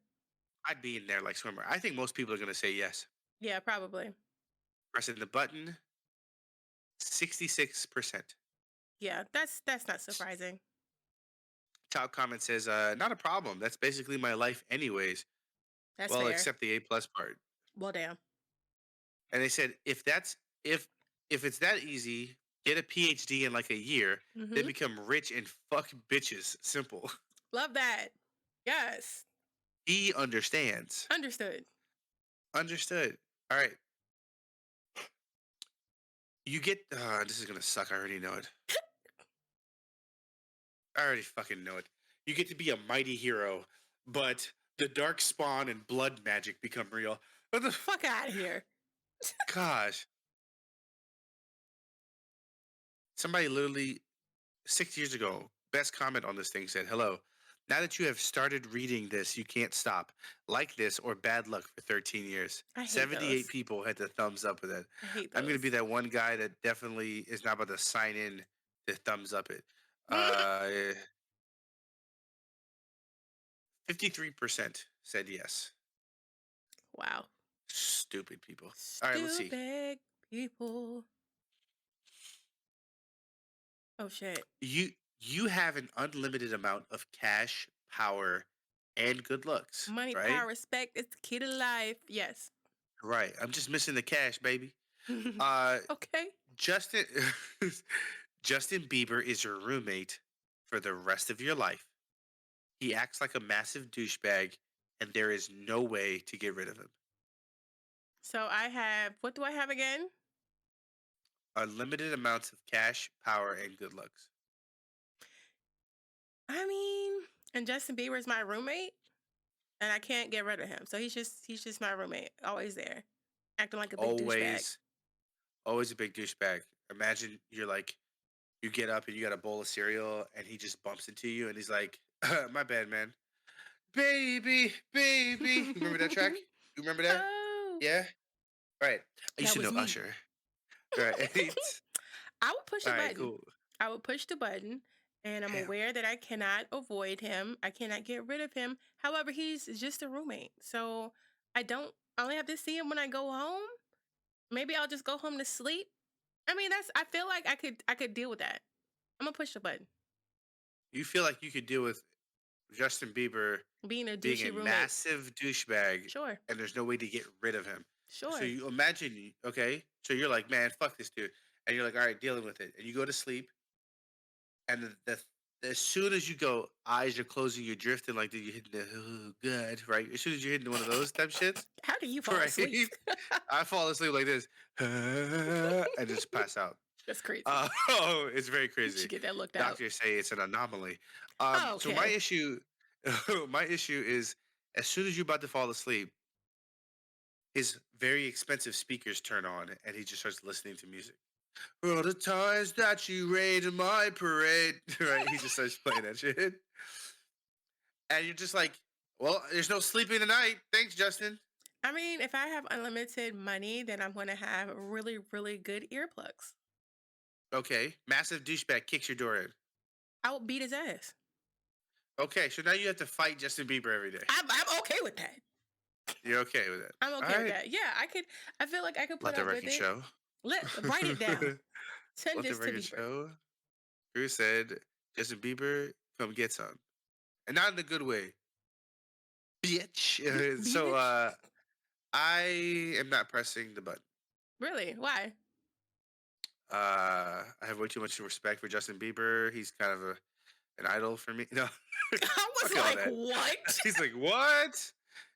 I'd be in there like swimmer. I think most people are gonna say yes. Yeah, probably. Pressing the button, 66%. Yeah, that's not surprising. Top comment says, not a problem. That's basically my life anyways. That's Well, fair. except the A plus part. Well, damn. And they said if if it's that easy, get a PhD in like a year, then Mm-hmm. become rich and fuck bitches. Simple. Love that. Yes. He understands. Understood. Understood. All right. You get this is gonna suck. I already know it. I already fucking know it. You get to be a mighty hero, but the dark spawn and blood magic become real. What the Fuck out of here. gosh? Somebody literally 6 years ago, best comment on this thing said, "Hello. Now that you have started reading this, you can't stop. Like this or bad luck for 13 years." I hate 78 those. people had the thumbs up with it. I hate I'm gonna be those. that one guy that definitely is not about to sign in to thumbs up it. Uh, 53% said yes. Wow. Stupid people. All right, let's see. Stupid. people. Oh shit. You have an unlimited amount of cash, power, and good looks, Money, right? power, respect. It's the key to life. Yes. Right. I'm just missing the cash, baby. Uh Okay. Justin Justin Bieber is your roommate for the rest of your life. He acts like a massive douchebag, and there is no way to get rid of him. So I have, what do I have again? Unlimited amounts of cash, power, and good looks. I mean, and Justin Bieber is my roommate, and I can't get rid of him. So he's just my roommate, always there, acting like a big douchebag. Always, always a big douchebag. Imagine you get up and you got a bowl of cereal, and he just bumps into you, and he's like, "My bad, man, baby, baby." You remember that track? You remember that? Oh, Yeah. Right. I used that to was know me. Usher. Right. I would push All the right. button. Cool. I would push the button, and I'm Damn. aware that I cannot avoid him. I cannot get rid of him. However, he's just a roommate, so I only have to see him when I go home. Maybe I'll just go home to sleep. I mean, I feel like I could deal with that. I'm gonna push the button. You feel like you could deal with Justin Bieber Being a being a douchey roommate. massive douchebag, Sure, and there's no way to get rid of him. So sure. you imagine, okay? So you're like, man, fuck this dude, and you're like, all right, dealing with it, and you go to sleep, and as soon as you go, eyes are closing, you're drifting like you're hitting the oh, good, right? As soon as you're hitting one of those type shits, How do you fall right? asleep? I fall asleep like this, and just pass out. That's crazy. Oh, it's very You crazy. should get that looked out. Doctors say it's an anomaly. Oh, So my okay. issue, my issue is as soon as you're about to fall asleep, his very expensive speakers turn on, and he just starts listening to music. All the times that you raided my parade, right? He just starts playing that shit, and you're just like, well, there's no sleeping tonight. Thanks, Justin. I mean, if I have unlimited money, then I'm gonna have really, really good earplugs. Okay, massive douchebag kicks your door in. I will beat his ass. Okay, so now you have to fight Justin Bieber every day. I'm okay with that. You're okay with it. I'm All okay with right. that. Yeah, I could. I feel like I could put Let the up with record it. show. Write it down. Send Let the this to record Bieber. show. Drew said, Justin Bieber, come get some. And not in a good way. Bitch. Bitch. I am not pressing the button. Really? Why? I have way too much respect for Justin Bieber. He's kind of an idol for me. No, I was fuck all like, that. what? He's like, what?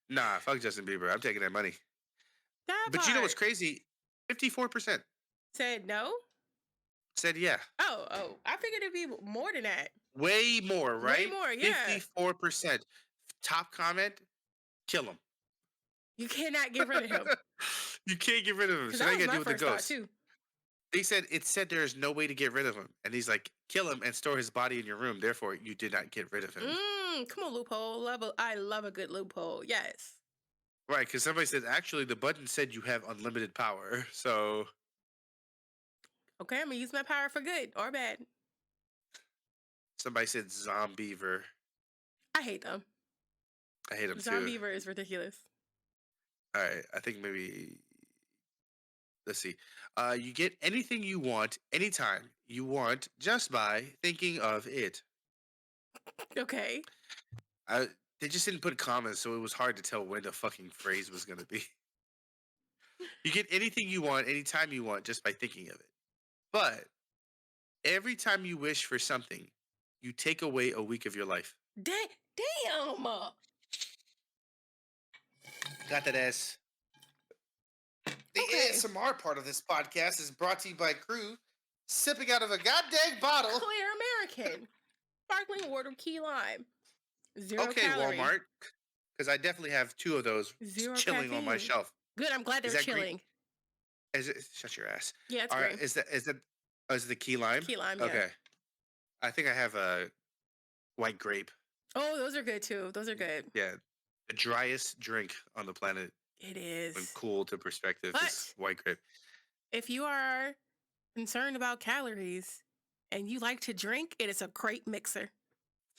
Nah, fuck Justin Bieber. I'm taking that money. That But you know what's part. crazy? 54% Said no? said yeah. Oh. I figured it'd be more than that. Way more, Way right? more, yeah. 54%. Top comment, kill him. You cannot get rid of him. You can't get rid of him. Because So now that you was gotta my deal with the first thought ghost. too. It said there is no way to get rid of him. And he's like, kill him and store his body in your room. Therefore, you did not get rid of him. Come on, loophole. I love a good loophole. Yes. Right, because somebody said actually the button said you have unlimited power. So Okay, I'm gonna use my power for good or bad. somebody said zombiever. I hate them. I hate him too. Zombiever is ridiculous. All right, I think maybe let's see. You get anything you want anytime you want just by thinking of it. Okay. I they just didn't put commas, so it was hard to tell when the fucking phrase was gonna be. You get anything you want anytime you want just by thinking of it. But every time you wish for something, you take away a week of your life. Damn. Got that ass. The Okay. ASMR part of this podcast is brought to you by Crew sipping out of a goddamn bottle. Clear American. Sparkling water, key lime. Zero Okay, calorie. Walmart, because I definitely have two of those Zero chilling on my caffeine. shelf. Good. I'm glad Is they're that green? chilling. Shut your ass. Yeah, it's All right, green. is it the key lime? Key lime. Yeah. Okay, I think I have a white grape. Oh, those are good too. Those are good. Yeah, the driest drink on the planet It when is. cool to perspective is But white grape. if you are concerned about calories and you like to drink, it is a great mixer.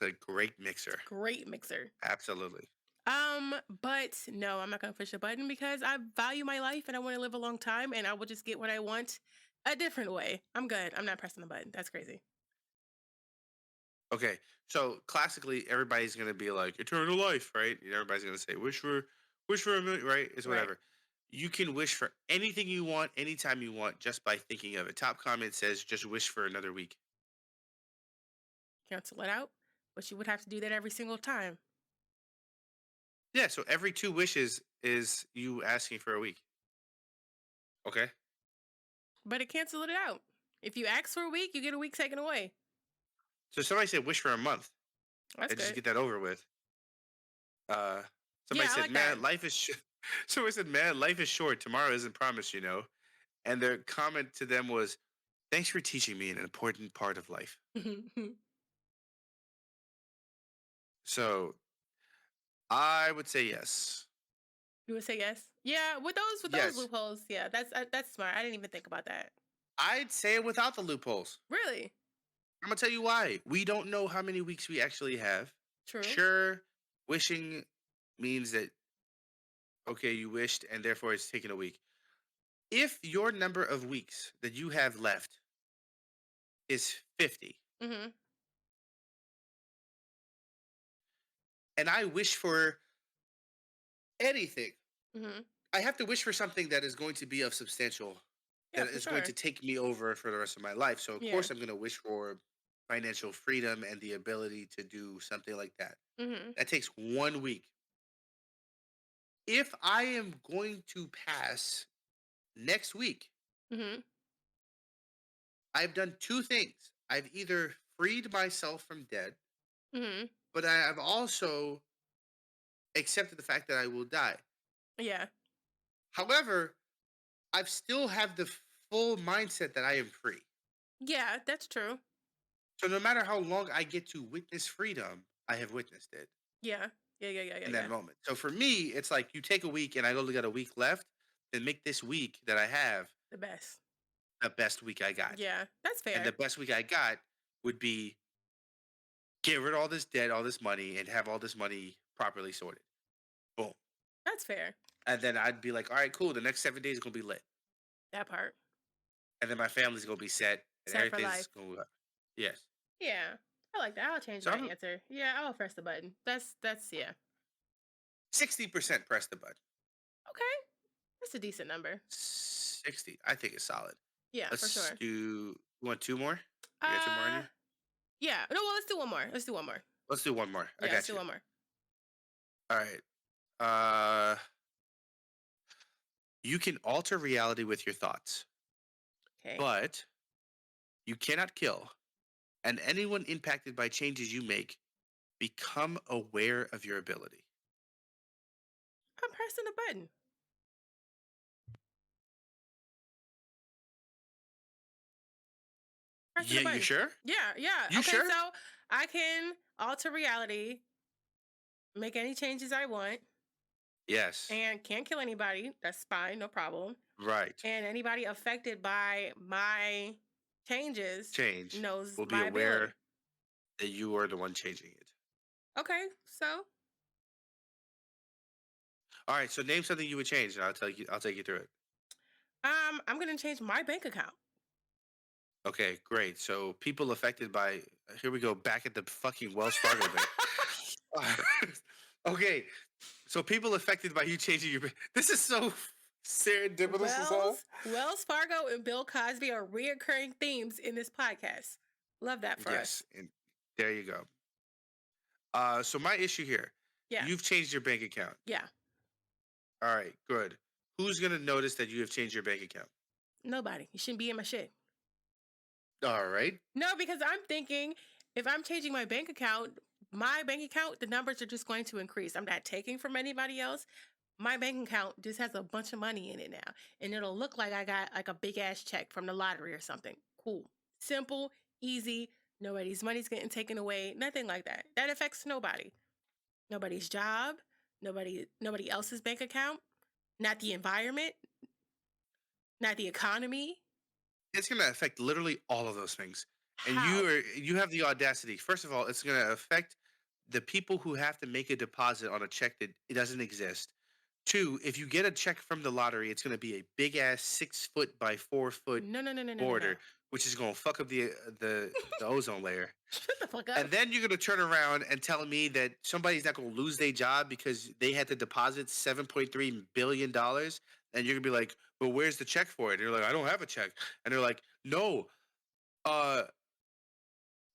It's a great mixer. Great mixer. Absolutely. But no, I'm not gonna push a button because I value my life and I want to live a long time, and I will just get what I want a different way. I'm good. I'm not pressing the button. That's crazy. Okay, so classically, everybody's gonna be like eternal life, right? And everybody's gonna say wish for a million, right? It's Right. whatever. You can wish for anything you want, anytime you want, just by thinking of it. Top comment says, "Just wish for another week." Cancel it out. But you would have to do that every single time. Yeah, so every 2 wishes is you asking for a week. Okay, But it canceled it out. If you ask for a week, you get a week taken away. so somebody said wish for a month That's and just good. get that over with. Uh, somebody Yeah, I said, like that. "Man, life is." Somebody said, "Man, life is short. Tomorrow isn't promised, you know." And their comment to them was, "Thanks for teaching me an important part of life." You So I would say yes. would say yes. Yeah, with those Yes, loopholes. Yeah, that's smart. I didn't even think about that. I'd say it without the loopholes. Really I'm gonna tell you why. We don't know how many weeks we actually have. true. Sure, wishing means that okay, you wished, and therefore it's taken a week. If your number of weeks that you have left is 50, Mhm. and I wish for anything, Mhm. I have to wish for something that is going to be of substantial, Yeah, that for is going to sure. take me over for the rest of my life. So, of Yeah. course, I'm going to wish for financial freedom and the ability to do something like that. Mhm. That takes 1 week. If I am going to pass next week, Mhm. I've done two things. I've either freed myself from debt, Mhm. but I have also accepted the fact that I will die. Yeah. However, I've still have the full mindset that I am free. Yeah, that's true. So no matter how long I get to witness freedom, I have witnessed it Yeah. Yeah. Yeah. Yeah. Yeah. in that Yeah. moment. So for me, it's like you take a week and I only got a week left, then make this week that I have The best. the best week I got. Yeah, that's And the fair. best week I got would be get rid of all this debt, all this money, and have all this money properly sorted. Boom. That's fair. And then I'd be like, all right, cool. The next 7 days is gonna be lit. That part. And then my family's gonna be set and Set for life. everything's gonna yes. Yeah. I like that. I'll change So my I'm answer. Yeah, I'll press the button. That's yeah. 60% press the button. Okay. That's a decent number. 60. I think it's solid. Yeah, for Let's sure. do you want two more? You got two more in Uh you? yeah. No, well, let's do one more. Let's do one more. Let's do one more. I Yeah, let's got do you. one more. All right. Uh you can alter reality with your thoughts, Okay. but you cannot kill. And anyone impacted by changes you make become aware of your ability. I'm pressing the button. Pressing the Yeah, you button. sure? Yeah, yeah. You Okay, sure? so I can alter reality, make any changes I want, Yes. and can't kill anybody. That's fine, no problem. Right. And anybody affected by my changes Change knows will be my ability. aware that you are the one changing it. Okay, so All right, so name something you would change and I'll take you through it. I'm gonna change my bank account. Okay, great. So people affected by here we go back at the fucking Wells Fargo thing. Okay, so people affected by you changing your this is so serendipitous as hell. Wells Fargo and Bill Cosby are reoccurring themes in this podcast. Love that for Yes, us. and there you go. So my issue here, Yeah, you've changed your bank account. yeah. All right, good. Who's gonna notice that you have changed your bank account? Nobody. You shouldn't be in my shit. All right. No, because I'm thinking if I'm changing my bank account, the numbers are just going to increase. I'm not taking from anybody else. My bank account just has a bunch of money in it now. And it'll look like I got like a big ass check from the lottery or something. Cool. Simple, easy. Nobody's money's getting taken away. Nothing like that. That affects nobody. Nobody's job. Nobody else's bank account. Not the environment. Not the economy. It's gonna affect literally all of those things. And How? you have the audacity. First of all, it's gonna affect the people who have to make a deposit on a check that it doesn't exist. Two, if you get a check from the lottery, it's going to be a big ass 6 foot by 4 foot No, no, no, no, no, no, no. border, which is going to fuck up the ozone layer. Shut the fuck up. And then you're going to turn around and tell me that somebody's not going to lose their job because they had to deposit $7.3 billion, and you're going to be like, "But where's the check for it?" And you're like, "I don't have a check." And they're like, "No, uh,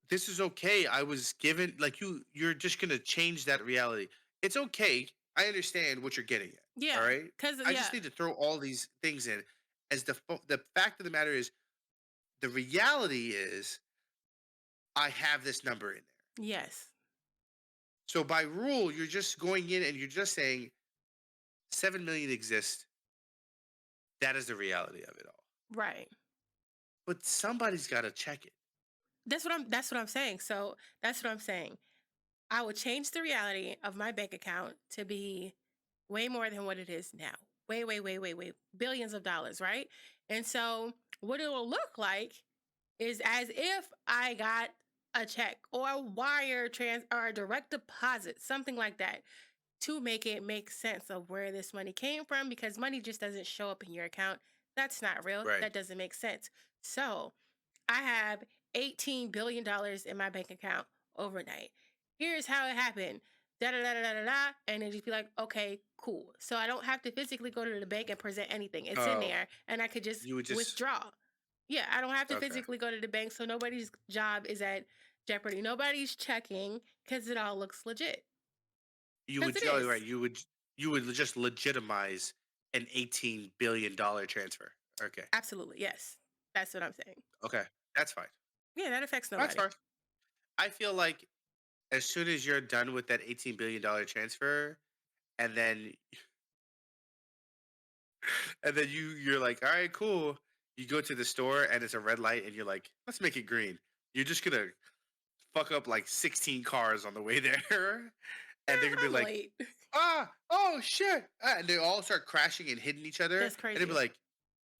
this is okay. I was given like you're just gonna change that reality. It's okay. I understand what you're getting at. All Yeah, right. cause I yeah, just need to throw all these things in. As the fact of the matter is, the reality is I have this number in there. yes, So by rule, you're just going in and you're just saying 7 million exist. That is the reality of it all. right. But somebody's got to check it. That's what I'm saying. So that's what I'm saying. I would change the reality of my bank account to be way more than what it is now. Way, way, way, way, way, billions of dollars, right? And so what it will look like is as if I got a check or a wire trans or a direct deposit, something like that, to make it make sense of where this money came from because money just doesn't show up in your account. That's not real. Right. That doesn't make sense. So I have $18 billion in my bank account overnight. Here's how it happened. Da da da da da da da. And then just be like, okay, cool. So I don't have to physically go to the bank and present anything. It's in Oh, there and I could just you would just withdraw. Yeah, I don't have to okay. physically go to the bank. So nobody's job is at jeopardy. Nobody's checking because it all looks legit. You Because would it oh, is. right. You would just legitimize an $18 billion transfer. Okay. Absolutely. Yes. That's what I'm saying. Okay. That's fine. Yeah, that affects That's nobody. fine. I feel like as soon as you're done with that $18 billion transfer, and then you're like, all right, cool. You go to the store and it's a red light, and you're like, let's make it green. You're just gonna fuck up like 16 cars on the way there, and they're gonna be I'm like, late. oh shit, and they all start crashing and hitting each other, That's and they'll be crazy. like,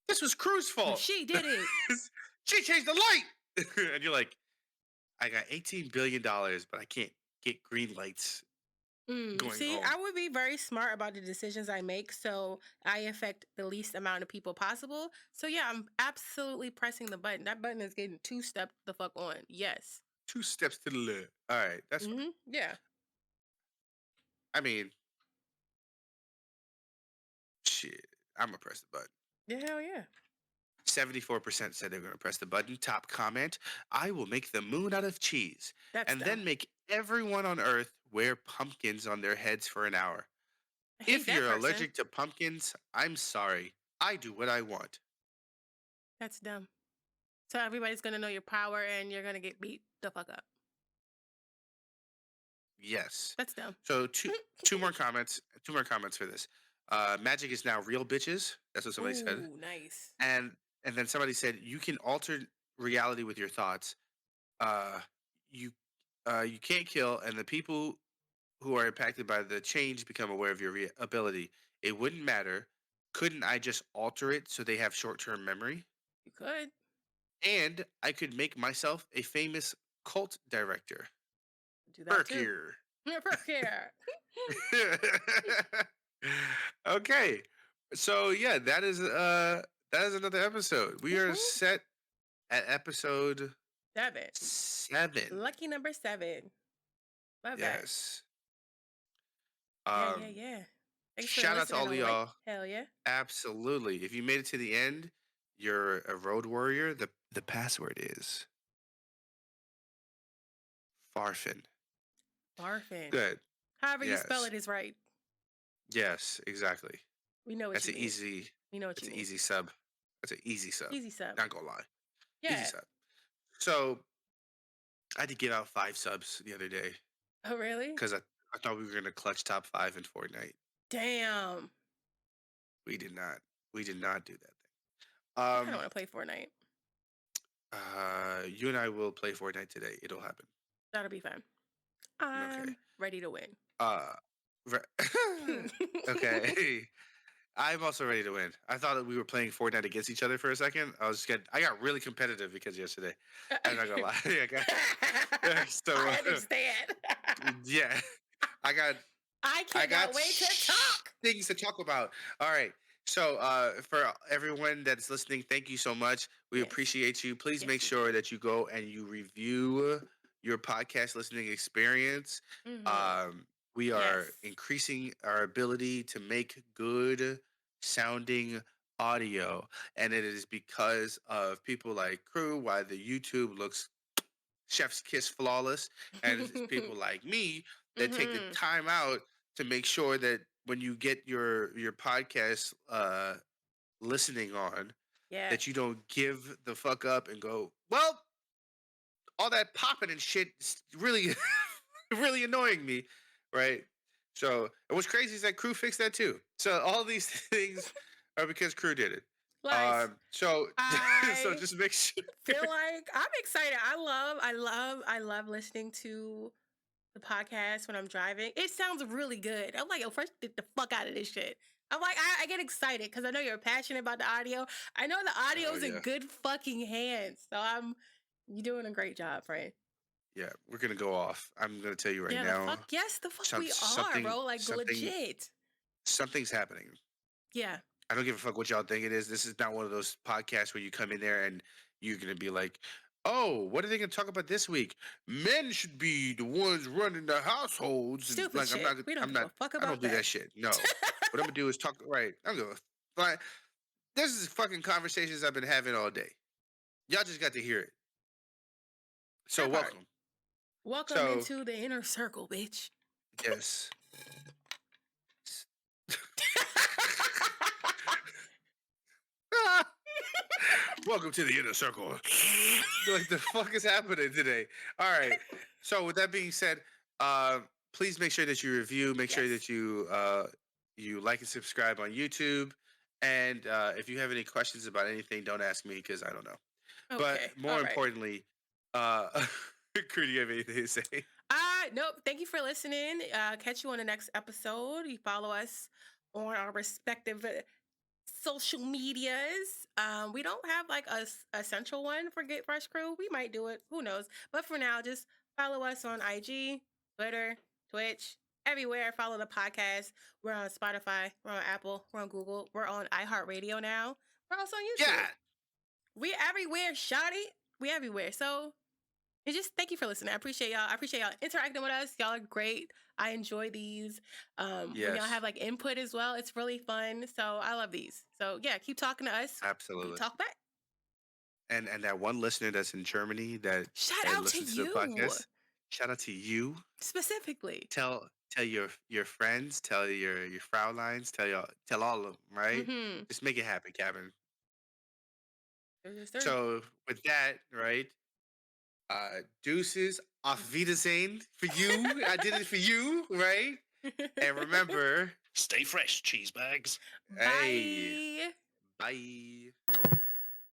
this was Crew's fault. She did it. She changed the light, and you're like, I got $18 billion, but I can't get green lights going See, home. I would be very smart about the decisions I make so I affect the least amount of people possible. So, yeah, I'm absolutely pressing the button. That button is getting two stepped the fuck on. Yes. 2 steps to the left. All right, that's fine. Yeah. I mean, shit. I'm gonna press the button. Yeah, hell yeah. 74% said they're gonna press the button. Top comment: I will make the moon out of cheese, That's and then dumb. make everyone on Earth wear pumpkins on their heads for an hour. I hate If that you're person. allergic to pumpkins, I'm sorry. I do what I want. That's dumb. So, everybody's going to know your power and you're going to get beat the fuck up. Yes. That's dumb. So two more comments. Two more comments for this. Magic is now real, bitches. That's what somebody said. Ooh, nice. And then somebody said you can alter reality with your thoughts. Uh, you you can't kill, and the people who are impacted by the change become aware of your ability. It wouldn't matter. Couldn't I just alter it so they have short term memory? You could And I could make myself a famous cult director. do that Burke too. here. Here. Okay. So yeah, that is another episode. We are Woohoo. set at episode 7. 7. Lucky number 7. Love that. Yes. Yeah, yeah, Um yeah. Thanks for Shout out to listening all of all the way. y'all. Hell yeah. Absolutely. If you made it to the end, you're a road warrior. The password is Farfin. Barfin. Good. However you spell Yes. it is right. Yes, exactly. We know what That's you an mean. easy We know what that's you an mean. easy sub. That's an easy sub. Easy sub. Not gonna lie. Easy Yeah. sub. So I had to give out 5 subs the other day Oh, really? because I thought we were gonna clutch top 5 in Fortnite. Damn. We did not. We did not do that thing. I kind of want to play Fortnite. You and I will play Fortnite today. It'll happen. That'll be fun. Okay. I'm ready to win. Uh, re- okay. I'm also ready to win. I thought that we were playing Fortnite against each other for a second. I got really competitive because yesterday. I'm not gonna lie. So I understand. yeah, I got I I got cannot wait to talk. things to talk about. All right. So, for everyone that's listening, thank you so much. We Yes. appreciate you. Please Yes, make we do. sure that you go and you review your podcast listening experience. Hmm. Um, we Yes. are increasing our ability to make good sounding audio, and it is because of people like Crew. Why the YouTube looks chef's kiss flawless, and it's people like me that take the Hmm. time out to make sure that when you get your podcast listening on, Yes. that you don't give the fuck up and go, well, all that popping and shit is really really annoying me, right? So, and what's crazy is that Crew fixed that too. So all these things are because Crew did it. Lies. So so I just make sure. feel like I'm excited. I love listening to the podcast when I'm driving. It sounds really good. I'm like, yo, first get the fuck out of this shit. I'm like, I get excited because I know you're passionate about the audio. I know the audio Oh is in yeah. good fucking hands. So you're doing a great job, friend. Yeah, we're gonna go off. I'm gonna tell you right Yeah, the now. fuck, yes, the fuck Some, we are, something, bro. Like something, legit. something's happening. Yeah. I don't give a fuck what y'all think it is. This is not one of those podcasts where you come in there and you're gonna be like, "Oh, what are they gonna talk about this week? Men should be the ones running the households." And Stupid like, shit. We don't I'm give not, a fuck I don't about do that. that shit. No, what I'm gonna do is talk. Right, I'm gonna. But this is fucking conversations I've been having all day. Y'all just got to hear it. So That part. welcome. Welcome So into the inner circle, bitch. yes. Welcome to the inner circle. Like the fuck is happening today? All right. So with that being said, please make sure that you review. Make sure Yes. that you like and subscribe on YouTube. And if you have any questions about anything, don't ask me because I don't know. But Okay. All more right. importantly, Crew, do you have anything to say? Nope. Thank you for listening. Catch you on the next episode. You follow us on our respective social medias. We don't have like a central one for Get Fresh Crew. We might do it. Who knows? But for now, just follow us on IG, Twitter, Twitch, everywhere. Follow the podcast. We're on Spotify. We're on Apple. We're on Google. We're on iHeartRadio now. We're also on YouTube. Yeah. We everywhere, shawty. We everywhere. So and just thank you for listening. I appreciate y'all. I appreciate y'all interacting with us. Y'all are great. I enjoy these. When y'all Yes. have like input as well, it's really fun. So I love these. So yeah, keep talking to us. We Absolutely. talk back. And that one listener that's in Germany Shout that out to listens to the you podcast, shout out to you. specifically. Tell your friends, tell your Fraulines, tell all of them, right? Mm-hmm. Just make it happen, Kevin. Yes, sir. So with that, right? Deuces, auf Wiedersehen for you. I did it for you, right? And remember, Stay fresh, cheese bags. hey, Bye. bye.